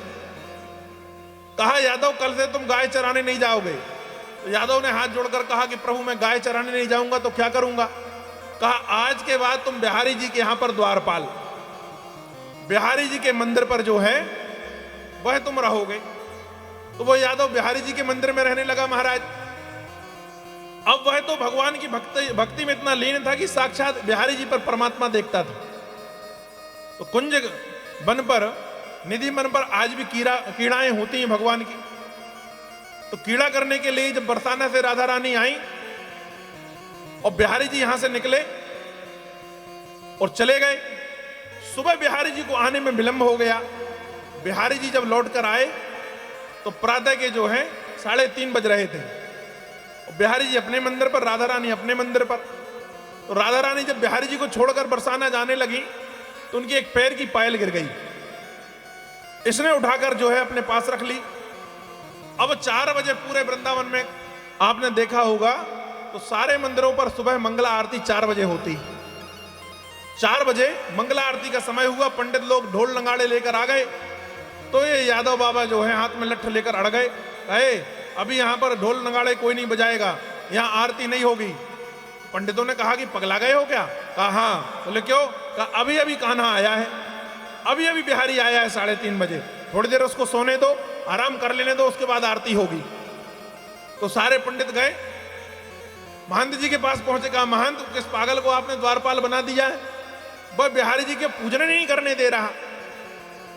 कहा, यादव कल से तुम गाय चराने नहीं जाओगे। तो यादव ने हाथ जोड़कर कहा कि प्रभु मैं गाय चराने नहीं जाऊंगा तो क्या करूंगा? कहा, आज के बाद तुम बिहारी जी के यहां पर द्वारपाल, बिहारी जी के मंदिर पर जो है वह तुम रहोगे। तो वो यादव बिहारी जी के मंदिर में रहने लगा महाराज। अब वह तो भगवान की भक्ति में इतना लीन था कि साक्षात बिहारी जी पर परमात्मा देखता था। तो कुंज वन पर, निधि वन पर आज भी कीड़ाएं होती हैं भगवान की। तो कीड़ा करने के लिए जब बरसाना से राधा रानी आई और बिहारी जी यहां से निकले और चले गए, सुबह बिहारी जी को आने में विलंब हो गया। बिहारी जी जब लौट कर आए तो प्रातः के जो है 3:30 बज रहे थे। बिहारी जी अपने मंदिर पर, राधा रानी अपने मंदिर पर। तो राधा रानी जब बिहारी जी को छोड़कर बरसाना जाने लगी तो उनकी एक पैर की पायल गिर गई। इसने उठाकर जो है अपने पास रख ली। अब 4 बजे पूरे वृंदावन में आपने देखा होगा तो सारे मंदिरों पर सुबह मंगला आरती 4 बजे होती। 4 बजे मंगला आरती का समय हुआ, पंडित लोग ढोल नगाड़े लेकर आ गए। तो ये यादव बाबा जो है हाथ में लठ लेकर अड़ गए, कहे अभी यहां पर ढोल नगाड़े कोई नहीं बजाएगा, यहां आरती नहीं होगी। पंडितों ने कहा कि पगला गए हो क्या? कहा हाँ। बोले क्यों? कहा अभी अभी कान्हा आया है, अभी अभी बिहारी आया है 3:30 बजे, थोड़ी देर उसको सोने दो, आराम कर लेने दो, उसके बाद आरती होगी। तो सारे पंडित गए, महंत जी के पास पहुंचे। कहा महंत, किस पागल को आपने द्वारपाल बना दिया है? वह बिहारी जी के पूजन नहीं करने दे रहा,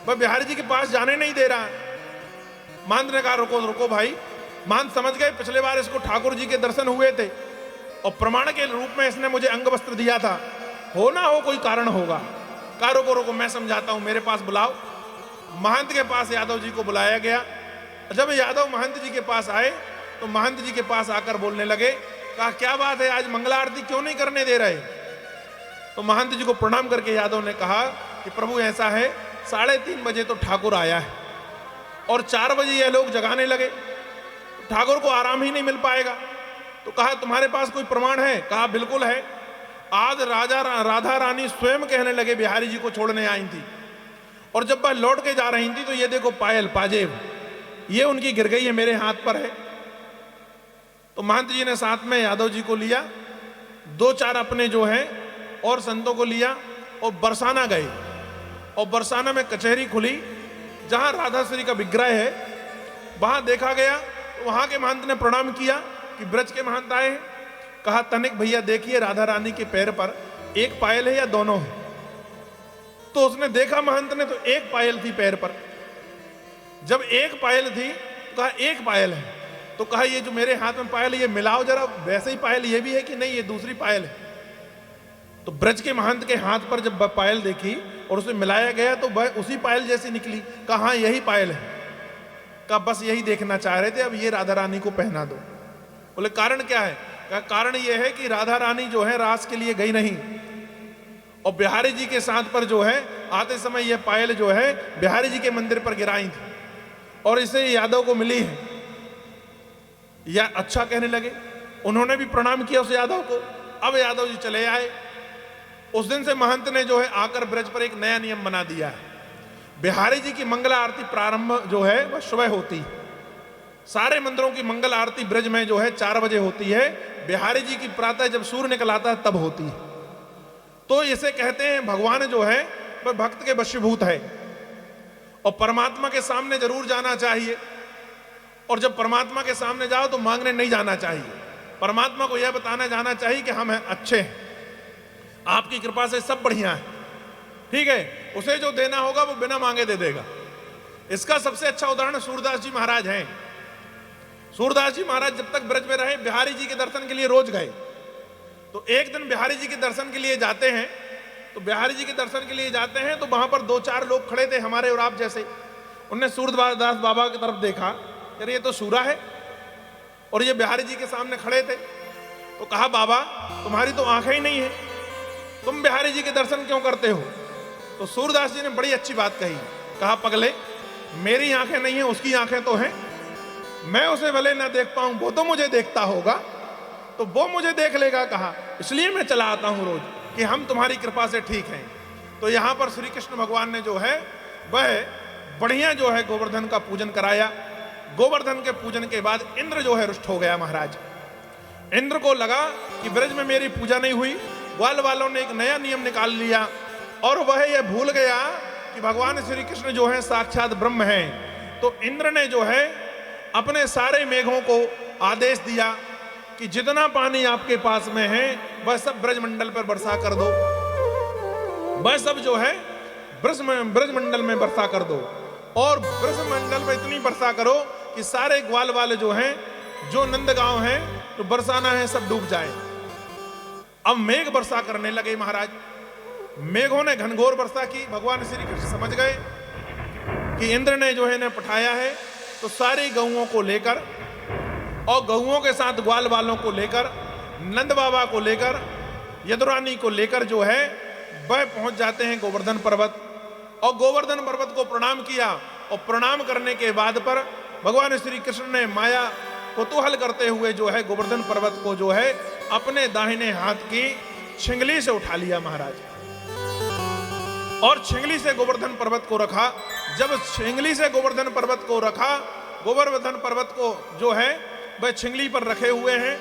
वह बिहारी जी के पास जाने नहीं दे रहा। महंत ने कहा रुको रुको भाई। महंत समझ गए पिछले बार इसको ठाकुर जी के दर्शन हुए थे और प्रमाण के रूप में इसने मुझे अंग वस्त्र दिया था, हो ना हो कोई कारण होगा। कहा रुको रुको मैं समझाता हूं, मेरे पास बुलाओ। महंत के पास यादव जी को बुलाया गया। जब यादव महंत जी के पास आए तो महंत जी के पास आकर बोलने लगे। कहा क्या बात है, आज मंगला आरती क्यों नहीं करने दे रहे? तो महंत जी को प्रणाम करके यादव ने कहा कि प्रभु ऐसा है, 3:30 बजे तो ठाकुर आया है और 4 बजे ये लोग जगाने लगे, ठाकुर को आराम ही नहीं मिल पाएगा। तो कहा तुम्हारे पास कोई प्रमाण है? कहा बिल्कुल है। आज राधा रानी स्वयं कहने लगे बिहारी जी को छोड़ने आई थी, और जब वह लौट के जा रही थी तो ये देखो पायल पाजेब ये उनकी गिर गई है, मेरे हाथ पर है। तो महंत जी ने साथ में यादव जी को लिया, 2-4 अपने जो है और संतों को लिया और बरसाना गए। और बरसाना में कचहरी खुली जहां राधा श्री का विग्रह है, वहां देखा गया। तो वहां के महंत ने प्रणाम किया कि ब्रज के महंत आए हैं। कहा तनिक भैया देखिए राधा रानी के पैर पर एक पायल है या दोनों है? तो उसने देखा महंत ने, तो एक पायल थी पैर पर। जब एक पायल थी तो कहा एक पायल है। तो कहा ये जो मेरे हाथ में पायल ये मिलाओ जरा, वैसे ही पायल ये भी है कि नहीं ये दूसरी पायल है। तो ब्रज के महंत के हाथ पर जब पायल देखी और उसे मिलाया गया तो वह उसी पायल जैसी निकली। कहा यही पायल है। कहा बस यही देखना चाह रहे थे, अब ये राधा रानी को पहना दो। बोले कारण क्या है? कहा कारण ये है कि राधा रानी जो है रास के लिए गई नहीं और बिहारी जी के साथ पर जो है आते समय यह पायल जो है बिहारी जी के मंदिर पर गिराई थी और इसे यादव को मिली है। या अच्छा कहने लगे, उन्होंने भी प्रणाम किया उस यादव को। अब यादव जी चले आए। उस दिन से महंत ने जो है आकर ब्रज पर एक नया नियम बना दिया है। बिहारी जी की मंगला आरती प्रारंभ जो है वह सुबह होती है। सारे मंदिरों की मंगल आरती ब्रज में जो है 4 बजे होती है। बिहारी जी की प्रातः जब सूर्य निकल आता है तब होती है। तो इसे कहते हैं भगवान जो है वह भक्त के वशीभूत है और परमात्मा के सामने जरूर जाना चाहिए। और जब परमात्मा के सामने जाओ तो मांगने नहीं जाना चाहिए। परमात्मा को यह बताना जाना चाहिए कि हम अच्छे हैं, आपकी कृपा से सब बढ़िया है, ठीक है। उसे जो देना होगा वो बिना मांगे दे देगा। इसका सबसे अच्छा उदाहरण सूरदास जी महाराज हैं। सूरदास जी महाराज जब तक ब्रज में रहे बिहारी जी के दर्शन के लिए रोज गए। तो एक दिन बिहारी जी के दर्शन के लिए जाते हैं, तो बिहारी जी के दर्शन के लिए जाते हैं तो वहां पर 2-4 लोग खड़े थे हमारे और आप जैसे। उनने सूरदास बाबा की तरफ देखा, यार ये तो सूरा है और ये बिहारी जी के सामने खड़े थे। तो कहा बाबा तुम्हारी तो आंखें ही नहीं है, तुम बिहारी जी के दर्शन क्यों करते हो? तो सूरदास जी ने बड़ी अच्छी बात कही। कहा पगले मेरी आंखें नहीं है, उसकी आंखें तो हैं। मैं उसे भले ना देख पाऊं, वो तो मुझे देखता होगा, तो वो मुझे देख लेगा। कहा इसलिए मैं चला आता हूं रोज कि हम तुम्हारी कृपा से ठीक हैं। तो यहां पर श्री कृष्ण भगवान ने जो है वह बढ़िया जो है गोवर्धन का पूजन कराया। गोवर्धन के पूजन के बाद इंद्र जो है रुष्ट हो गया महाराज। इंद्र को लगा कि ब्रज में मेरी पूजा नहीं हुई। ग्वाल वालों ने एक नया नियम निकाल लिया और वह यह भूल गया कि भगवान श्री कृष्ण जो है साक्षात ब्रह्म हैं। तो इंद्र ने जो है अपने सारे मेघों को आदेश दिया कि जितना पानी आपके पास में है वह सब ब्रजमंडल पर वर्षा कर दो, वह सब जो है ब्रजमंडल में वर्षा कर दो। और ब्रजमंडल में इतनी वर्षा करो कि सारे ग्वाल वाले जो हैं, जो नंदगांव हैं, जो बरसाना है सब डूब जाए। अब मेघ वर्षा करने लगे महाराज। मेघों ने घनघोर वर्षा की। भगवान श्री कृष्ण समझ गए कि इंद्र ने जो है इन्हें पठाया है। तो सारी गऊओं को लेकर और गऊओं के साथ ग्वाल वालों को लेकर, नंद बाबा को लेकर, यदुरानी को लेकर जो है वह पहुंच जाते हैं गोवर्धन पर्वत। और गोवर्धन पर्वत को प्रणाम किया और प्रणाम करने के बाद पर भगवान श्री कृष्ण ने माया कुतूहल करते हुए जो है गोवर्धन पर्वत को जो है अपने दाहिने हाथ की छिंगली से उठा लिया महाराज और छिंगली से गोवर्धन पर्वत को रखा। जब छिंगली से गोवर्धन पर्वत को रखा, गोवर्धन पर्वत को जो है वह छिंगली पर रखे हुए हैं,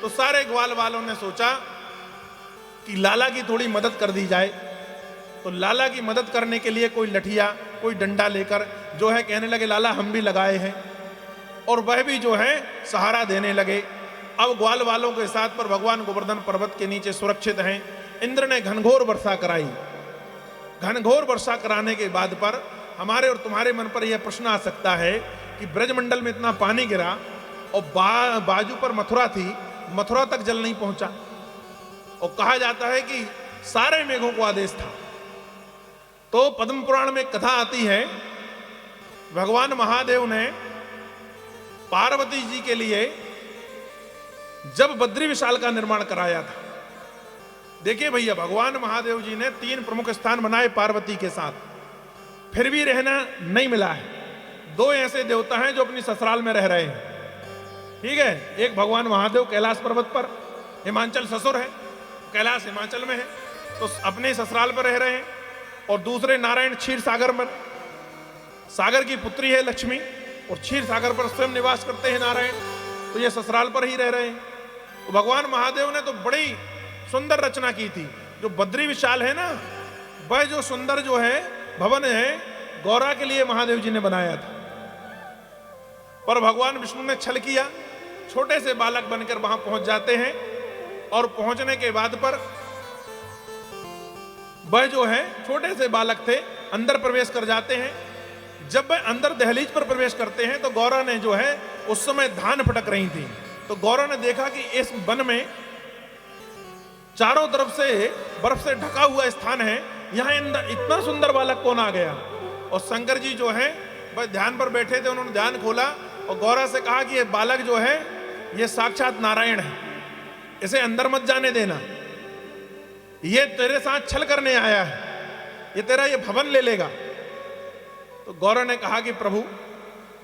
तो सारे ग्वाल वालों ने सोचा कि लाला की थोड़ी मदद कर दी जाए। तो लाला की मदद करने के लिए कोई लठिया, कोई डंडा लेकर जो है कहने लगे लाला हम भी लगाए हैं, और वह भी जो है सहारा देने लगे। अब ग्वाल वालों के साथ पर भगवान गोवर्धन पर्वत के नीचे सुरक्षित हैं। इंद्र ने घनघोर वर्षा कराई। घनघोर वर्षा कराने के बाद पर हमारे और तुम्हारे मन पर यह प्रश्न आ सकता है कि ब्रजमंडल में इतना पानी गिरा और बाजू पर मथुरा थी, मथुरा तक जल नहीं पहुंचा। और कहा जाता है कि सारे मेघों को आदेश था। तो पद्म पुराण में कथा आती है, भगवान महादेव ने पार्वती जी के लिए जब बद्री विशाल का निर्माण कराया था। देखिए भैया, भगवान महादेव जी ने 3 प्रमुख स्थान बनाए पार्वती के साथ, फिर भी रहना नहीं मिला है। 2 ऐसे देवता हैं जो अपनी ससुराल में रह रहे हैं, ठीक है। एक भगवान महादेव कैलाश पर्वत पर, हिमाचल ससुर है, कैलाश हिमाचल में है, तो अपने ससुराल पर रह रहे हैं। और दूसरे नारायण क्षीर सागर में, सागर की पुत्री है लक्ष्मी, और क्षीर सागर पर स्वयं निवास करते हैं नारायण, तो ये ससुराल पर ही रह रहे हैं। तो भगवान महादेव ने तो बड़ी सुंदर रचना की थी। जो बद्री विशाल है ना, वह जो सुंदर जो है भवन है, गौरा के लिए महादेव जी ने बनाया था। पर भगवान विष्णु ने छल किया, छोटे से बालक बनकर वहां पहुंच जाते हैं। और पहुंचने के बाद पर वह जो है छोटे से बालक थे, अंदर प्रवेश कर जाते हैं। जब वह अंदर दहलीज पर प्रवेश करते हैं तो गौरा ने जो है उस समय धान फटक रही थी। तो गौरा ने देखा कि इस वन में चारों तरफ से बर्फ से ढका हुआ स्थान है, यहाँ इतना सुंदर बालक कौन आ गया। और शंकर जी जो है वह ध्यान पर बैठे थे, उन्होंने ध्यान खोला और गौरा से कहा कि ये बालक जो है ये साक्षात नारायण है, इसे अंदर मत जाने देना, ये तेरे साथ छल करने आया है, ये तेरा ये भवन ले लेगा। तो गौरा ने कहा कि प्रभु,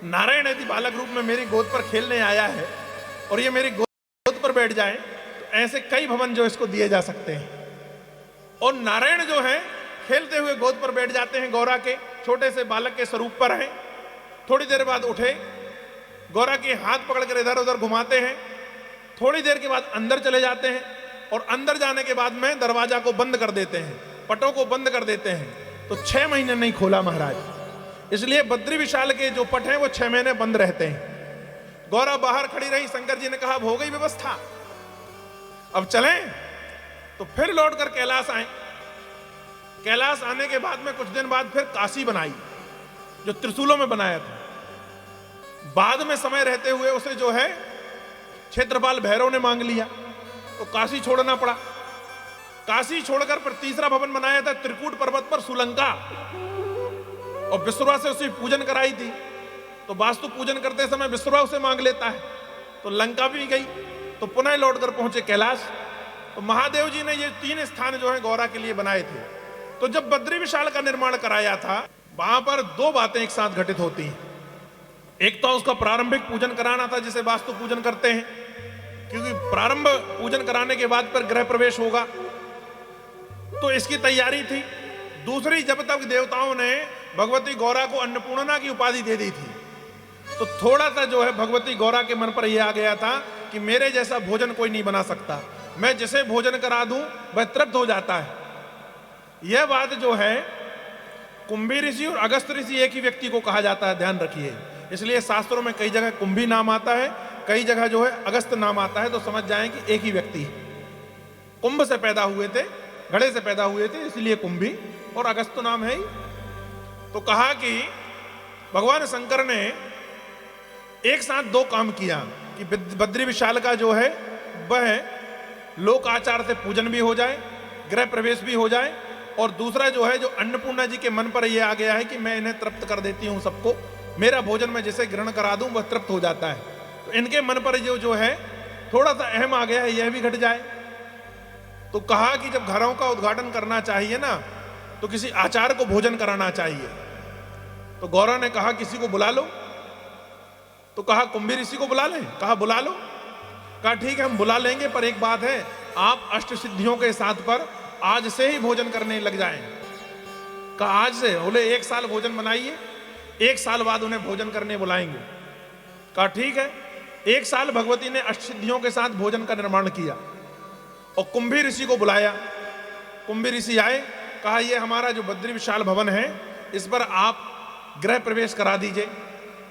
नारायण यदि बालक रूप में मेरी गोद पर खेलने आया है और ये मेरी गोद पर बैठ जाए तो ऐसे कई भवन जो इसको दिए जा सकते हैं। और नारायण जो है खेलते हुए गोद पर बैठ जाते हैं, गौरा के छोटे से बालक के स्वरूप पर हैं। थोड़ी देर बाद उठे, गौरा के हाथ पकड़कर इधर उधर घुमाते हैं। थोड़ी देर के बाद अंदर चले जाते हैं और अंदर जाने के बाद में दरवाजा को बंद कर देते हैं, पटों को बंद कर देते हैं। तो 6 महीने नहीं खोला महाराज, इसलिए बद्री विशाल के जो पट हैं वो 6 महीने बंद रहते हैं। गौरा बाहर खड़ी रही। शंकर जी ने कहा अब हो गई व्यवस्था, अब चलें। तो फिर लौट कर कैलाश आए। कैलाश आने के बाद में कुछ दिन बाद फिर काशी बनाई, जो त्रिशूलों में बनाया था। बाद में समय रहते हुए उसे जो है क्षेत्रपाल भैरव ने मांग लिया तो काशी छोड़ना पड़ा। काशी छोड़कर फिर तीसरा भवन बनाया था त्रिकूट पर्वत पर, सुलंका, और विश्ववा से उसे पूजन कराई थी। तो वास्तु पूजन करते समय विश्ववा उसे मांग लेता है, तो लंका भी गई। तो पुनः लौटकर पहुंचे कैलाश। तो महादेव जी ने ये 3 स्थान जो है गौरा के लिए बनाए थे। तो जब बद्री विशाल का निर्माण कराया था, वहां पर 2 बातें एक साथ घटित होती हैं। एक तो उसका प्रारंभिक पूजन कराना था, जिसे वास्तु पूजन करते हैं, क्योंकि प्रारंभ पूजन कराने के बाद पर गृह प्रवेश होगा, तो इसकी तैयारी थी। दूसरी, जब तक देवताओं ने भगवती गौरा को अन्नपूर्णा की उपाधि दे दी थी, तो थोड़ा सा जो है भगवती गौरा के मन पर यह आ गया था कि मेरे जैसा भोजन कोई नहीं बना सकता, मैं जिसे भोजन करा दूं वह तृप्त हो जाता है। यह बात जो है कुंभी ऋषि और अगस्त ऋषि एक ही व्यक्ति को कहा जाता है, ध्यान रखिए। इसलिए शास्त्रों में कई जगह कुंभी नाम आता है, कई जगह जो है अगस्त नाम आता है, तो समझ जाएं कि एक ही व्यक्ति है। कुंभ से पैदा हुए थे, घड़े से पैदा हुए थे, इसलिए कुंभी, और अगस्त नाम है ही। तो कहा कि भगवान शंकर ने एक साथ 2 काम किया कि बद्री विशाल का जो है वह लोक आचार से पूजन भी हो जाए, गृह प्रवेश भी हो जाए, और दूसरा जो है जो अन्नपूर्णा जी के मन पर यह आ गया है कि मैं इन्हें तृप्त कर देती हूं सबको, मेरा भोजन मैं जिसे ग्रहण करा दूं वह तृप्त हो जाता है। तो इनके मन पर जो है थोड़ा सा अहम आ गया है, यह भी घट जाए। तो कहा कि जब घरों का उद्घाटन करना चाहिए ना, तो किसी आचार्य को भोजन कराना चाहिए। तो गौरा ने कहा किसी को बुला लो। तो कहा कुंभी ऋषि को बुला लें। कहा बुला लो। कहा ठीक है हम बुला लेंगे, पर एक बात है, आप अष्ट सिद्धियों के साथ पर आज से ही भोजन करने लग जाएं। कहा आज से? बोले 1 साल भोजन बनाइए, 1 साल बाद उन्हें भोजन करने बुलाएंगे। कहा ठीक है। 1 साल भगवती ने अष्ट सिद्धियों के साथ भोजन का निर्माण किया और कुंभी ऋषि को बुलाया। कुंभी ऋषि आए, कहा ये हमारा जो बद्री विशाल भवन है इस पर आप गृह प्रवेश करा दीजिए।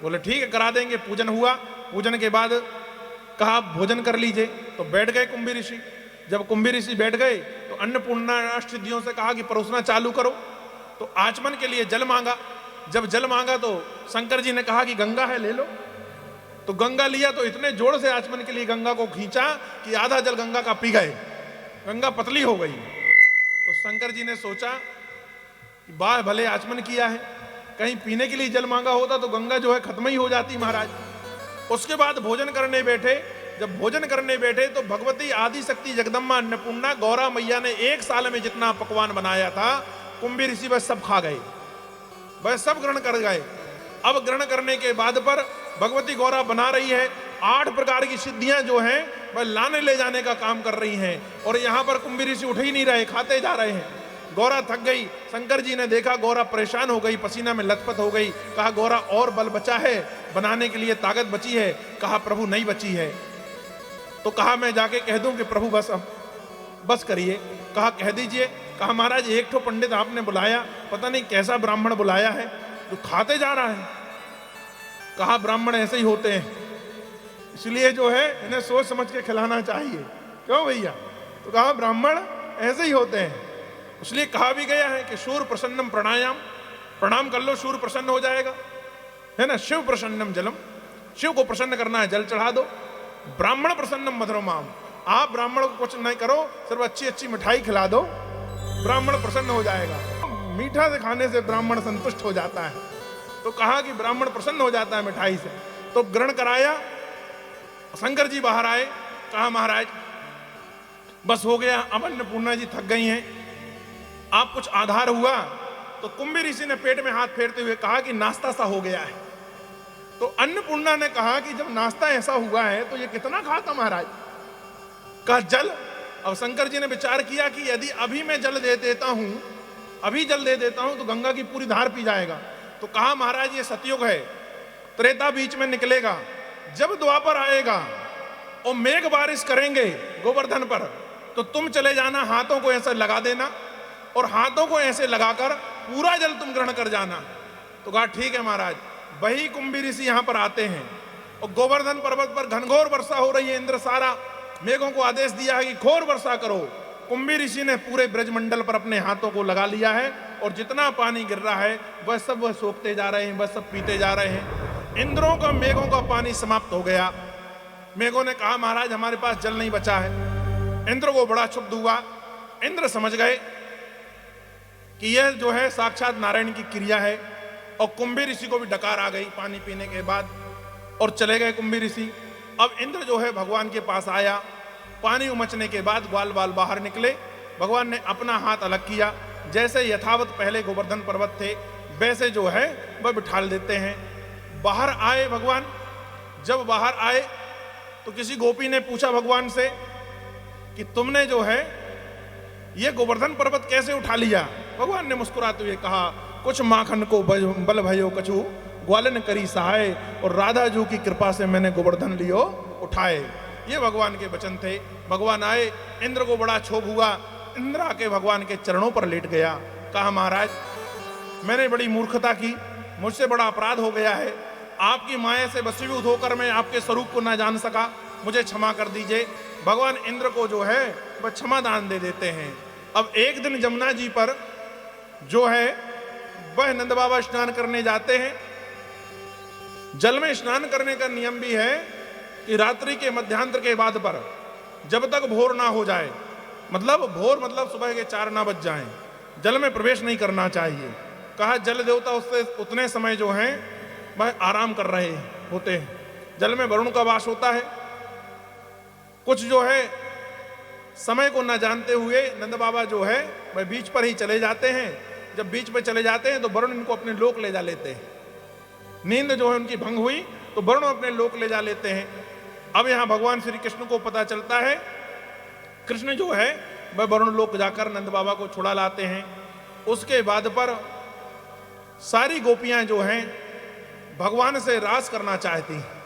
बोले ठीक है करा देंगे। पूजन हुआ, पूजन के बाद कहा भोजन कर लीजिए। तो बैठ गए कुंभी ऋषि। जब कुंभी ऋषि बैठ गए तो अन्नपूर्णा अष्ट सिद्धियों से कहा कि परोसना चालू करो। तो आचमन के लिए जल मांगा। जब जल मांगा तो शंकर जी ने कहा कि गंगा है ले लो। तो गंगा लिया तो इतने जोर से आचमन के लिए गंगा को खींचा कि आधा जल गंगा का पी गए, गंगा पतली हो गई। तो शंकर जी ने सोचा कि वाह भले आचमन किया है, कहीं पीने के लिए जल मांगा होता तो गंगा जो है खत्म ही हो जाती महाराज। उसके बाद भोजन करने बैठे। जब भोजन करने बैठे तो भगवती आदि शक्ति जगदम्बा अन्नपूर्णा गौरा मैया ने 1 साल में जितना पकवान बनाया था कुंभी ऋषि वह सब खा गए, वह सब ग्रहण कर गए। अब ग्रहण करने के बाद पर भगवती गौरा बना रही है 8 प्रकार की सिद्धियां जो हैं वह लाने ले जाने का काम कर रही हैं। और यहां पर कुंभी ऋषि उठ ही नहीं रहे, खाते जा रहे हैं। गौरा थक गई। शंकर जी ने देखा गौरा परेशान हो गई, पसीना में लथपथ हो गई। कहा गौरा और बल बचा है बनाने के लिए, ताकत बची है? कहा प्रभु नहीं बची है। तो कहा मैं जाके कह दूं कि प्रभु बस करिए। कहा कह दीजिए। कहा महाराज एक ठो पंडित आपने बुलाया, पता नहीं कैसा ब्राह्मण बुलाया है जो खाते जा रहा है। कहा ब्राह्मण ऐसे ही होते हैं, इसलिए जो है इन्हें सोच समझ के खिलाना चाहिए। क्यों भैया? तो कहा ब्राह्मण ऐसे ही होते हैं। इसलिए कहा भी गया है कि शूर प्रसन्नम प्राणायाम, प्रणाम कर लो, सूर्य प्रसन्न हो जाएगा, है ना। शिव प्रसन्नम जलम, शिव को प्रसन्न करना है, जल चढ़ा दो। ब्राह्मण प्रसन्नम मधुरमाम, आप ब्राह्मण को कुछ नहीं करो, सिर्फ अच्छी अच्छी मिठाई खिला दो, ब्राह्मण प्रसन्न हो जाएगा। मीठा से खाने से ब्राह्मण संतुष्ट हो जाता है, तो कहा कि ब्राह्मण प्रसन्न हो जाता है मिठाई से। तो ग्रहण कराया, शंकर जी बाहर आए, कहा महाराज बस हो गया, अब अन्नपूर्णा जी थक गई हैं, आप कुछ आधार हुआ। तो कुंभी ऋषि ने पेट में हाथ फेरते हुए कहा कि नाश्ता सा हो गया है। तो अन्नपूर्णा ने कहा कि जब नाश्ता ऐसा हुआ है तो ये कितना खाता महाराज? कहा जल। अब शंकर जी ने विचार किया कि यदि अभी मैं जल दे देता हूं, अभी जल दे देता हूं तो गंगा की पूरी धार पी जाएगा। तो कहा महाराज ये सतयुग है, त्रेता बीच में निकलेगा, जब द्वापर आएगा और मेघ बारिश करेंगे गोवर्धन पर, तो तुम चले जाना, हाथों को ऐसे लगा देना और हाथों को ऐसे लगाकर पूरा जल तुम ग्रहण कर जाना। तो कहा ठीक है महाराज। वही कुंभी ऋषि यहां पर आते हैं और गोवर्धन पर्वत पर घनघोर वर्षा हो रही है, इंद्र सारा मेघों को आदेश दिया है कि घोर वर्षा करो। कुंभी ऋषि ने पूरे ब्रजमंडल पर अपने हाथों को लगा लिया है और जितना पानी गिर रहा है वह सब वह सोखते जा रहे हैं, वह सब पीते जा रहे हैं। इंद्रों का मेघों का पानी समाप्त हो गया। मेघों ने कहा महाराज हमारे पास जल नहीं बचा है। इंद्र को बड़ा क्षुब्ध हुआ। इंद्र समझ गए कि यह जो है साक्षात नारायण की क्रिया है, और कुंभी ऋषि को भी डकार आ गई पानी पीने के बाद, और चले गए कुंभी ऋषि। अब इंद्र जो है भगवान के पास आया, पानी उमचने के बाद ग्वाल बाल बाहर निकले। भगवान ने अपना हाथ अलग किया, जैसे यथावत पहले गोवर्धन पर्वत थे वैसे जो है वह बिठाल देते हैं। बाहर आए भगवान। जब बाहर आए तो किसी गोपी ने पूछा भगवान से कि तुमने जो है ये गोवर्धन पर्वत कैसे उठा लिया? भगवान ने मुस्कुराते हुए कहा कुछ माखन को बल भयो कछु ग्वालन करी सहाय, और राधा जू की कृपा से मैंने गोवर्धन लियो उठाए। ये भगवान के वचन थे। भगवान आए, इंद्र को बड़ा क्षोभ हुआ। इंद्र आके भगवान के चरणों पर लेट गया। कहा महाराज मैंने बड़ी मूर्खता की, मुझसे बड़ा अपराध हो गया है, आपकी माया से वशीभूत होकर मैं आपके स्वरूप को ना जान सका, मुझे क्षमा कर दीजिए। भगवान इंद्र को जो है वह क्षमा दान दे देते हैं। अब एक दिन जमुना जी पर जो है वह नंद बाबा स्नान करने जाते हैं। जल में स्नान करने का नियम भी है कि रात्रि के मध्यांतर के बाद पर जब तक भोर ना हो जाए, मतलब भोर मतलब सुबह के 4 ना बज जाएं, जल में प्रवेश नहीं करना चाहिए। कहा जल देवता उससे उतने समय जो हैं वह आराम कर रहे होते हैं। जल में वरुण का वास होता है। कुछ जो है समय को न जानते हुए नंद बाबा जो है वह बीच पर ही चले जाते हैं। जब बीच पर चले जाते हैं तो वरुण इनको अपने लोक ले जा लेते हैं। नींद जो है उनकी भंग हुई तो वरुण अपने लोक ले जा लेते हैं। अब यहाँ भगवान श्री कृष्ण को पता चलता है, कृष्ण जो है वह वरुण लोक जाकर नंद बाबा को छुड़ा लाते हैं। उसके बाद पर सारी गोपियां जो हैं भगवान से रास करना चाहती हैं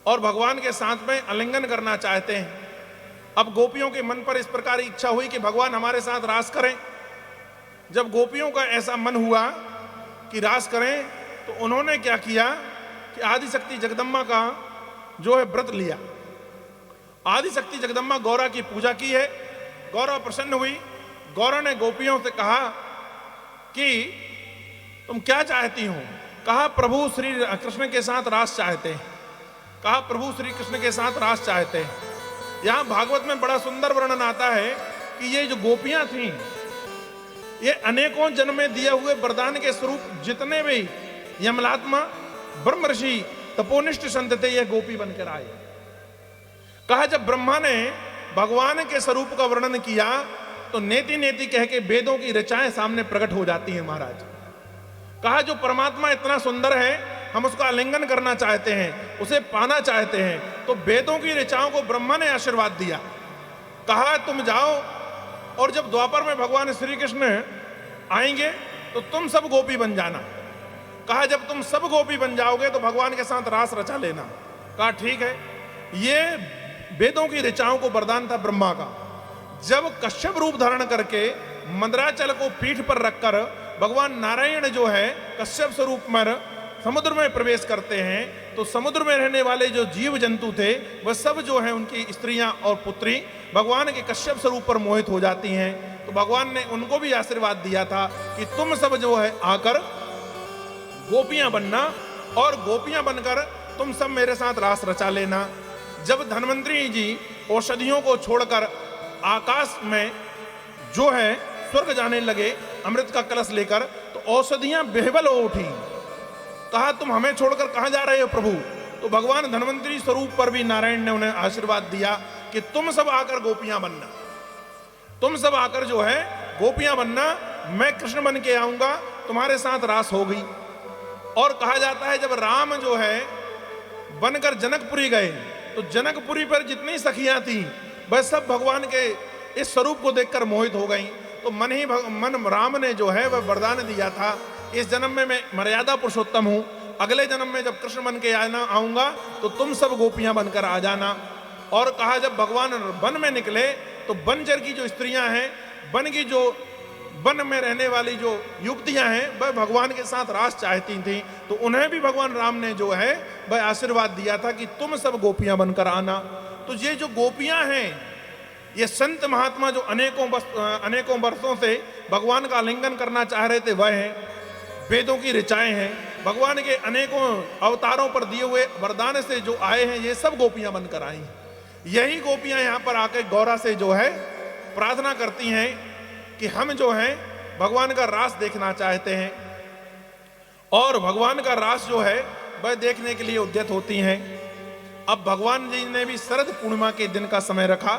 और भगवान के साथ में आलिंगन करना चाहते हैं। अब गोपियों के मन पर इस प्रकार इच्छा हुई कि भगवान हमारे साथ रास करें। जब गोपियों का ऐसा मन हुआ कि रास करें तो उन्होंने क्या किया कि आदिशक्ति जगदम्बा का जो है व्रत लिया। आदिशक्ति जगदम्बा गौरा की पूजा की है। गौरा प्रसन्न हुई। गौरा ने गोपियों से कहा कि तुम क्या चाहती हो? कहा प्रभु श्री कृष्ण के साथ रास चाहते हैं। कहा प्रभु श्री कृष्ण के साथ रास चाहते हैं। यहां भागवत में बड़ा सुंदर वर्णन आता है कि ये जो गोपियां थीं ये अनेकों जन्म में दिए हुए वरदान के स्वरूप जितने भी यमलात्मा ब्रह्म ऋषि तपोनिष्ठ संत थे ये गोपी बनकर आए। कहा जब ब्रह्मा ने भगवान के स्वरूप का वर्णन किया तो नेति नेति कह के वेदों की ऋचाएं सामने प्रकट हो जाती हैं महाराज। कहा जो परमात्मा इतना सुंदर है हम उसका आलिंगन करना चाहते हैं, उसे पाना चाहते हैं, तो वेदों की ऋचाओं को ब्रह्मा ने आशीर्वाद दिया। कहा तुम जाओ और जब द्वापर में भगवान श्री कृष्ण आएंगे तो तुम सब गोपी बन जाना। कहा जब तुम सब गोपी बन जाओगे तो भगवान के साथ रास रचा लेना। कहा ठीक है। ये वेदों की ऋचाओं को वरदान था ब्रह्मा का। जब कश्यप रूप धारण करके मंदराचल को पीठ पर रखकर भगवान नारायण जो है कश्यप स्वरूप में समुद्र में प्रवेश करते हैं तो समुद्र में रहने वाले जो जीव जंतु थे वह सब जो है उनकी स्त्रियां और पुत्री भगवान के कश्यप स्वरूप पर मोहित हो जाती हैं। तो भगवान ने उनको भी आशीर्वाद दिया था कि तुम सब जो है आकर गोपियां बनना और गोपियां बनकर तुम सब मेरे साथ रास रचा लेना। जब धन्वंतरी जी औषधियों को छोड़कर आकाश में जो है स्वर्ग जाने लगे अमृत का कलश लेकर, तो औषधियां बेहबल हो उठी। कहा तुम हमें छोड़कर कहां जा रहे हो प्रभु? तो भगवान धन्वंतरी स्वरूप पर भी नारायण ने उन्हें आशीर्वाद दिया कि तुम सब आकर गोपियां बनना, तुम सब आकर जो है गोपियां बनना, मैं कृष्ण बन के आऊंगा, तुम्हारे साथ रास हो गई। और कहा जाता है जब राम जो है बनकर जनकपुरी गए, तो जनकपुरी पर जितनी सखियां थी वह सब भगवान के इस स्वरूप को देखकर मोहित हो गईं। तो मन राम ने जो है वह वरदान दिया था, इस जन्म में मैं मर्यादा पुरुषोत्तम हूं, अगले जन्म में जब कृष्ण बन के आऊंगा तो तुम सब गोपियां बनकर आ जाना। और कहा जब भगवान वन में निकले तो बनचर की जो स्त्रियां हैं, वन की जो वन में रहने वाली जो युवतियां हैं, वह भगवान के साथ रास चाहती थीं, तो उन्हें भी भगवान राम ने जो है वह आशीर्वाद दिया था कि तुम सब गोपियां बनकर आना। तो ये जो गोपियां हैं, ये संत महात्मा जो अनेकों वर्षों से भगवान का आलिंगन करना चाह रहे थे, वह हैं, वेदों की ऋचाएं हैं, भगवान के अनेकों अवतारों पर दिए हुए वरदान से जो आए हैं, ये सब गोपियां बनकर आई। यही गोपियां यहाँ पर आकर गौरा से जो है प्रार्थना करती हैं कि हम जो है भगवान का रास देखना चाहते हैं, और भगवान का रास जो है वह देखने के लिए उद्यत होती हैं। अब भगवान जी ने भी शरद पूर्णिमा के दिन का समय रखा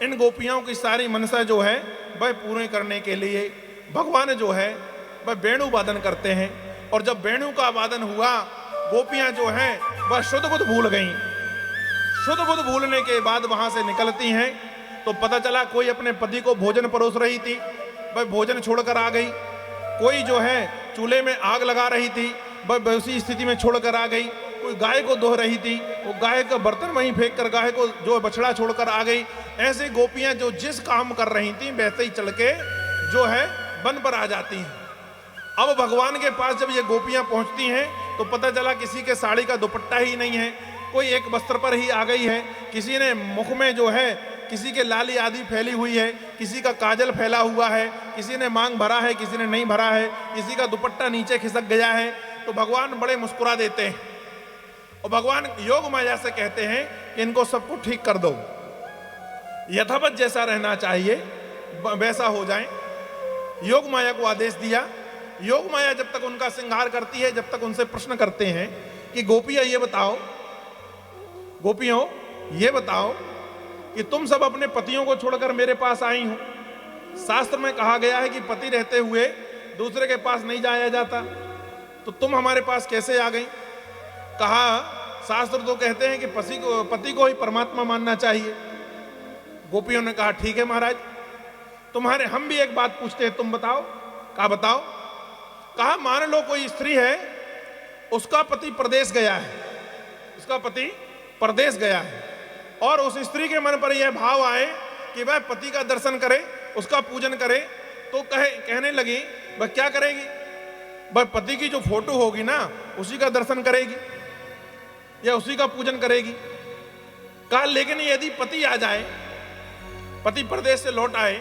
इन गोपियों की सारी मनसा जो है वह पूरे करने के लिए। भगवान जो है वह वेणु वादन करते हैं, और जब वेणु का वादन हुआ, गोपियां जो हैं वह शुद्ध बुद्ध भूल गईं। शुद्ध बुद्ध भूलने के बाद वहां से निकलती हैं तो पता चला कोई अपने पति को भोजन परोस रही थी, वह भोजन छोड़कर आ गई। कोई जो है चूल्हे में आग लगा रही थी, वह उसी स्थिति में छोड़कर आ गई। कोई गाय को दोह रही थी, वो गाय का बर्तन वहीं फेंक कर गाय को जो बछड़ा छोड़कर आ गई। ऐसे गोपियां जो जिस काम कर रही थी वैसे ही चल के जो है वन पर आ जाती हैं। अब भगवान के पास जब ये गोपियां पहुंचती हैं तो पता चला किसी के साड़ी का दुपट्टा ही नहीं है, कोई एक वस्त्र पर ही आ गई है, किसी ने मुख में जो है किसी के लाली आदि फैली हुई है, किसी का काजल फैला हुआ है, किसी ने मांग भरा है, किसी ने नहीं भरा है, किसी का दुपट्टा नीचे खिसक गया है। तो भगवान बड़े मुस्कुरा देते हैं और भगवान योग माया से कहते हैं कि इनको सबको ठीक कर दो, यथावत जैसा रहना चाहिए वैसा हो जाए। योग माया को आदेश दिया। योग माया जब तक उनका श्रृंगार करती है, जब तक उनसे प्रश्न करते हैं कि गोपियां ये बताओ, गोपियों ये बताओ कि तुम सब अपने पतियों को छोड़कर मेरे पास आई हो। शास्त्र में कहा गया है कि पति रहते हुए दूसरे के पास नहीं जाया जाता, तो तुम हमारे पास कैसे आ गई? कहा शास्त्र तो कहते हैं कि पति को ही परमात्मा मानना चाहिए। गोपियों ने कहा ठीक है महाराज, तुम्हारे हम भी एक बात पूछते हैं, तुम बताओ। कहा बताओ। कहा मान लो कोई स्त्री है, उसका पति प्रदेश गया है, उसका पति प्रदेश गया है, और उस स्त्री के मन पर यह भाव आए कि वह पति का दर्शन करे, उसका पूजन करे, तो कहने लगी वह क्या करेगी? वह पति की जो फोटो होगी ना उसी का दर्शन करेगी या उसी का पूजन करेगी। कहा लेकिन यदि पति आ जाए, पति प्रदेश से लौट आए,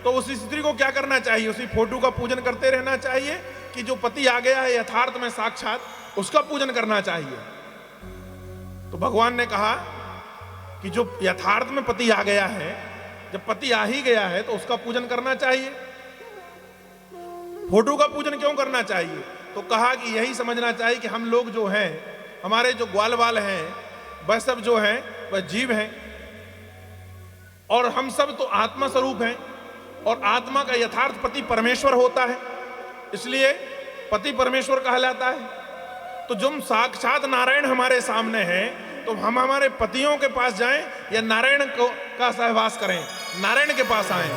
तो उस स्त्री को क्या करना चाहिए? उसी फोटो का पूजन करते रहना चाहिए कि जो पति आ गया है यथार्थ में साक्षात, उसका पूजन करना चाहिए? तो भगवान ने कहा कि जो यथार्थ में पति आ गया है, जब पति आ ही गया है तो उसका पूजन करना चाहिए, फोटो का पूजन क्यों करना चाहिए? तो कहा कि यही समझना चाहिए कि हम लोग जो हैं, हमारे जो ग्वाल वाल हैं, वह सब जो हैं वह जीव हैं, और हम सब तो आत्मा स्वरूप हैं, और आत्मा का यथार्थ पति परमेश्वर होता है, इसलिए पति परमेश्वर कहलाता है। तो जो साक्षात नारायण हमारे सामने हैं, तो हम हमारे पतियों के पास जाएं या नारायण का सहवास करें, नारायण के पास आए।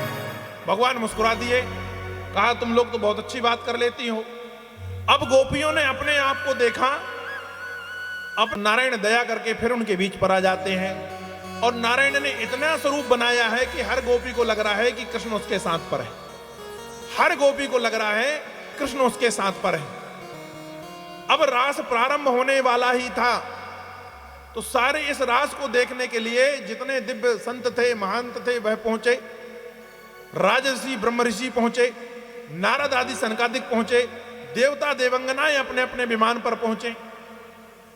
भगवान मुस्कुरा दिए, कहा तुम लोग तो बहुत अच्छी बात कर लेती हो। अब गोपियों ने अपने आप को देखा, अब नारायण दया करके फिर उनके बीच पर आ जाते हैं, और नारायण ने इतना स्वरूप बनाया है कि हर गोपी को लग रहा है कि कृष्ण उसके साथ पर है, हर गोपी को लग रहा है कृष्ण उसके साथ पर है। अब रास प्रारंभ होने वाला ही था, तो सारे इस रास को देखने के लिए जितने दिव्य संत थे, महंत थे, वह पहुंचे। राजर्षि ब्रह्म ऋषि पहुंचे, नारद आदि सनकादिक पहुंचे, देवता देवंगनाएं अपने अपने विमान पर पहुंचे।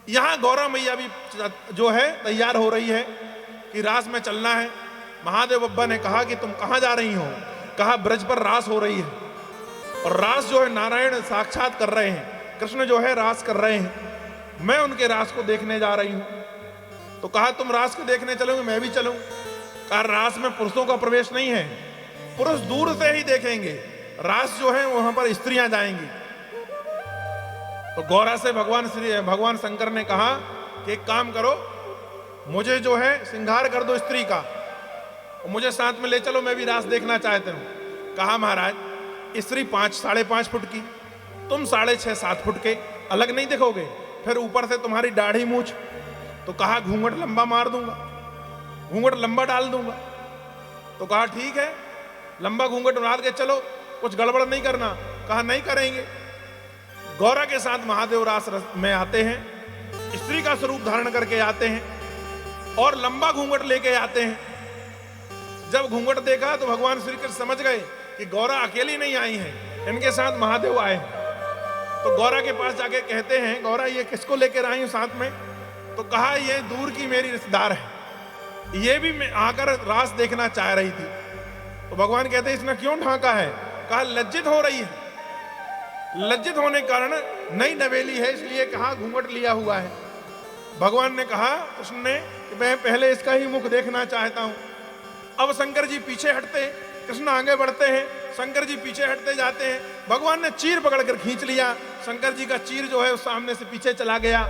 यहां गौरा मैया भी जो है तैयार हो रही है कि रास में चलना है। महादेव बब्बा ने कहा कि तुम कहां जा रही हो? कहा ब्रज पर रास हो रही है, और रास जो है नारायण साक्षात कर रहे हैं, कृष्ण जो है रास कर रहे हैं, मैं उनके रास को देखने जा रही हूं। तो कहा तुम रास को देखने चलोगे, मैं भी चलूं? कहा रास में पुरुषों का प्रवेश नहीं है, पुरुष दूर से ही देखेंगे, रास जो है वहां पर स्त्रियां जाएंगी। तो गौरा से भगवान शंकर ने कहा कि एक काम करो, मुझे जो है श्रृंगार कर दो स्त्री का, और मुझे साथ में ले चलो, मैं भी रास देखना चाहता हूं। कहा महाराज स्त्री 5-5.5 फुट की, तुम 6.5-7 फुट के, अलग नहीं दिखोगे, फिर ऊपर से तुम्हारी दाढ़ी मूछ। तो कहा घूंघट लंबा मार दूंगा, घूंघट लंबा डाल दूंगा। तो कहा ठीक है, लंबा घूंघट उड़ा के चलो, कुछ गड़बड़ नहीं करना। कहा नहीं करेंगे। गौरा के साथ महादेव रास में आते हैं, स्त्री का स्वरूप धारण करके आते हैं और लंबा घूंघट लेके आते हैं। जब घूंघट देखा तो भगवान श्री कृष्ण समझ गए कि गौरा अकेली नहीं आई है, इनके साथ महादेव आए हैं। तो गौरा के पास जाके कहते हैं, गौरा ये किसको लेकर आई हूं साथ में? तो कहा ये दूर की मेरी रिश्तेदार है, ये भी मैं आकर रास देखना चाह रही थी। तो भगवान कहते हैं इसने क्यों ढांका है? कहा लज्जित हो रही है, लज्जित होने के कारण नई नवेली है, इसलिए कहा घूंघट लिया हुआ है। भगवान ने कहा, कृष्ण ने, कि मैं पहले इसका ही मुख देखना चाहता हूं। अब शंकर जी पीछे हटते, कृष्ण आगे बढ़ते हैं, शंकर जी पीछे हटते जाते हैं। भगवान ने चीर पकड़कर खींच लिया, शंकर जी का चीर जो है उस सामने से पीछे चला गया।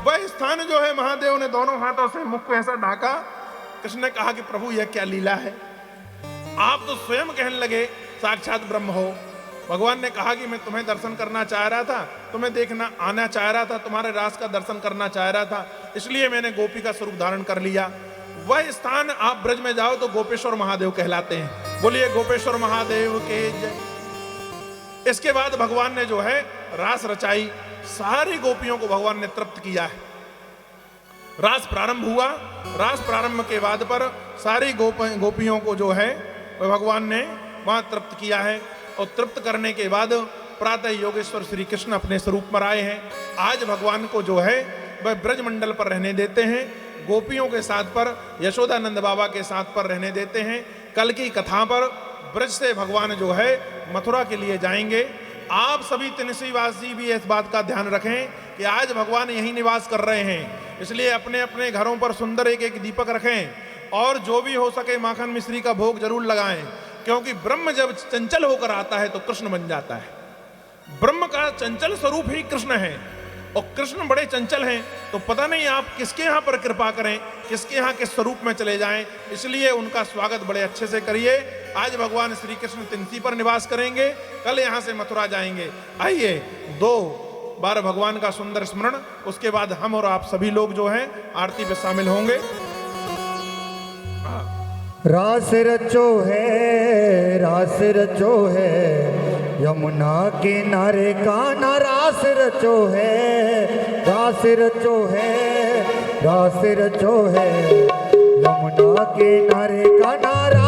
वह स्थान जो है महादेव ने दोनों हाथों से मुख को ऐसा ढाका। कृष्ण ने कहा कि प्रभु यह क्या लीला है, आप तो स्वयं कहने लगे साक्षात ब्रह्म हो। भगवान ने कहा कि मैं तुम्हें दर्शन करना चाह रहा था, तुम्हें देखना आना चाह रहा था, तुम्हारे रास का दर्शन करना चाह रहा था, इसलिए मैंने गोपी का स्वरूप धारण कर लिया। वह स्थान आप ब्रज में जाओ तो गोपेश्वर महादेव कहलाते हैं। बोलिए गोपेश्वर महादेव के जय। इसके बाद भगवान ने जो है रास रचाई, सारी गोपियों को भगवान ने तृप्त किया है। रास प्रारंभ हुआ, रास प्रारंभ के बाद पर सारी गोपियों को जो है वह भगवान ने वहां तृप्त किया है। और तृप्त करने के बाद प्रातः योगेश्वर श्री कृष्ण अपने स्वरूप पर आए हैं। आज भगवान को जो है वह ब्रज मंडल पर रहने देते हैं, गोपियों के साथ पर, यशोदानंद बाबा के साथ पर रहने देते हैं। कल की कथा पर ब्रज से भगवान जो है मथुरा के लिए जाएंगे। आप सभी तिनसीवासी भी इस बात का ध्यान रखें कि आज भगवान यहीं निवास कर रहे हैं, इसलिए अपने अपने घरों पर सुंदर एक एक दीपक रखें और जो भी हो सके माखन मिश्री का भोग जरूर लगाएं, क्योंकि ब्रह्म जब चंचल होकर आता है तो कृष्ण बन जाता है। ब्रह्म का चंचल स्वरूप ही कृष्ण है और कृष्ण बड़े चंचल हैं, तो पता नहीं आप किसके यहाँ पर कृपा करें, किसके यहाँ के स्वरूप में चले जाएं, इसलिए उनका स्वागत बड़े अच्छे से करिए। आज भगवान श्री कृष्ण तिनसी पर निवास करेंगे, कल यहाँ से मथुरा जाएंगे। आइए 2 बार भगवान का सुंदर स्मरण, उसके बाद हम और आप सभी लोग जो हैं आरती में शामिल होंगे। रास रचो है, रास रचो है, यमुना किनारे कान्हा रास रचो है, रास रचो है, रास रचो है, यमुना किनारे कान्हा।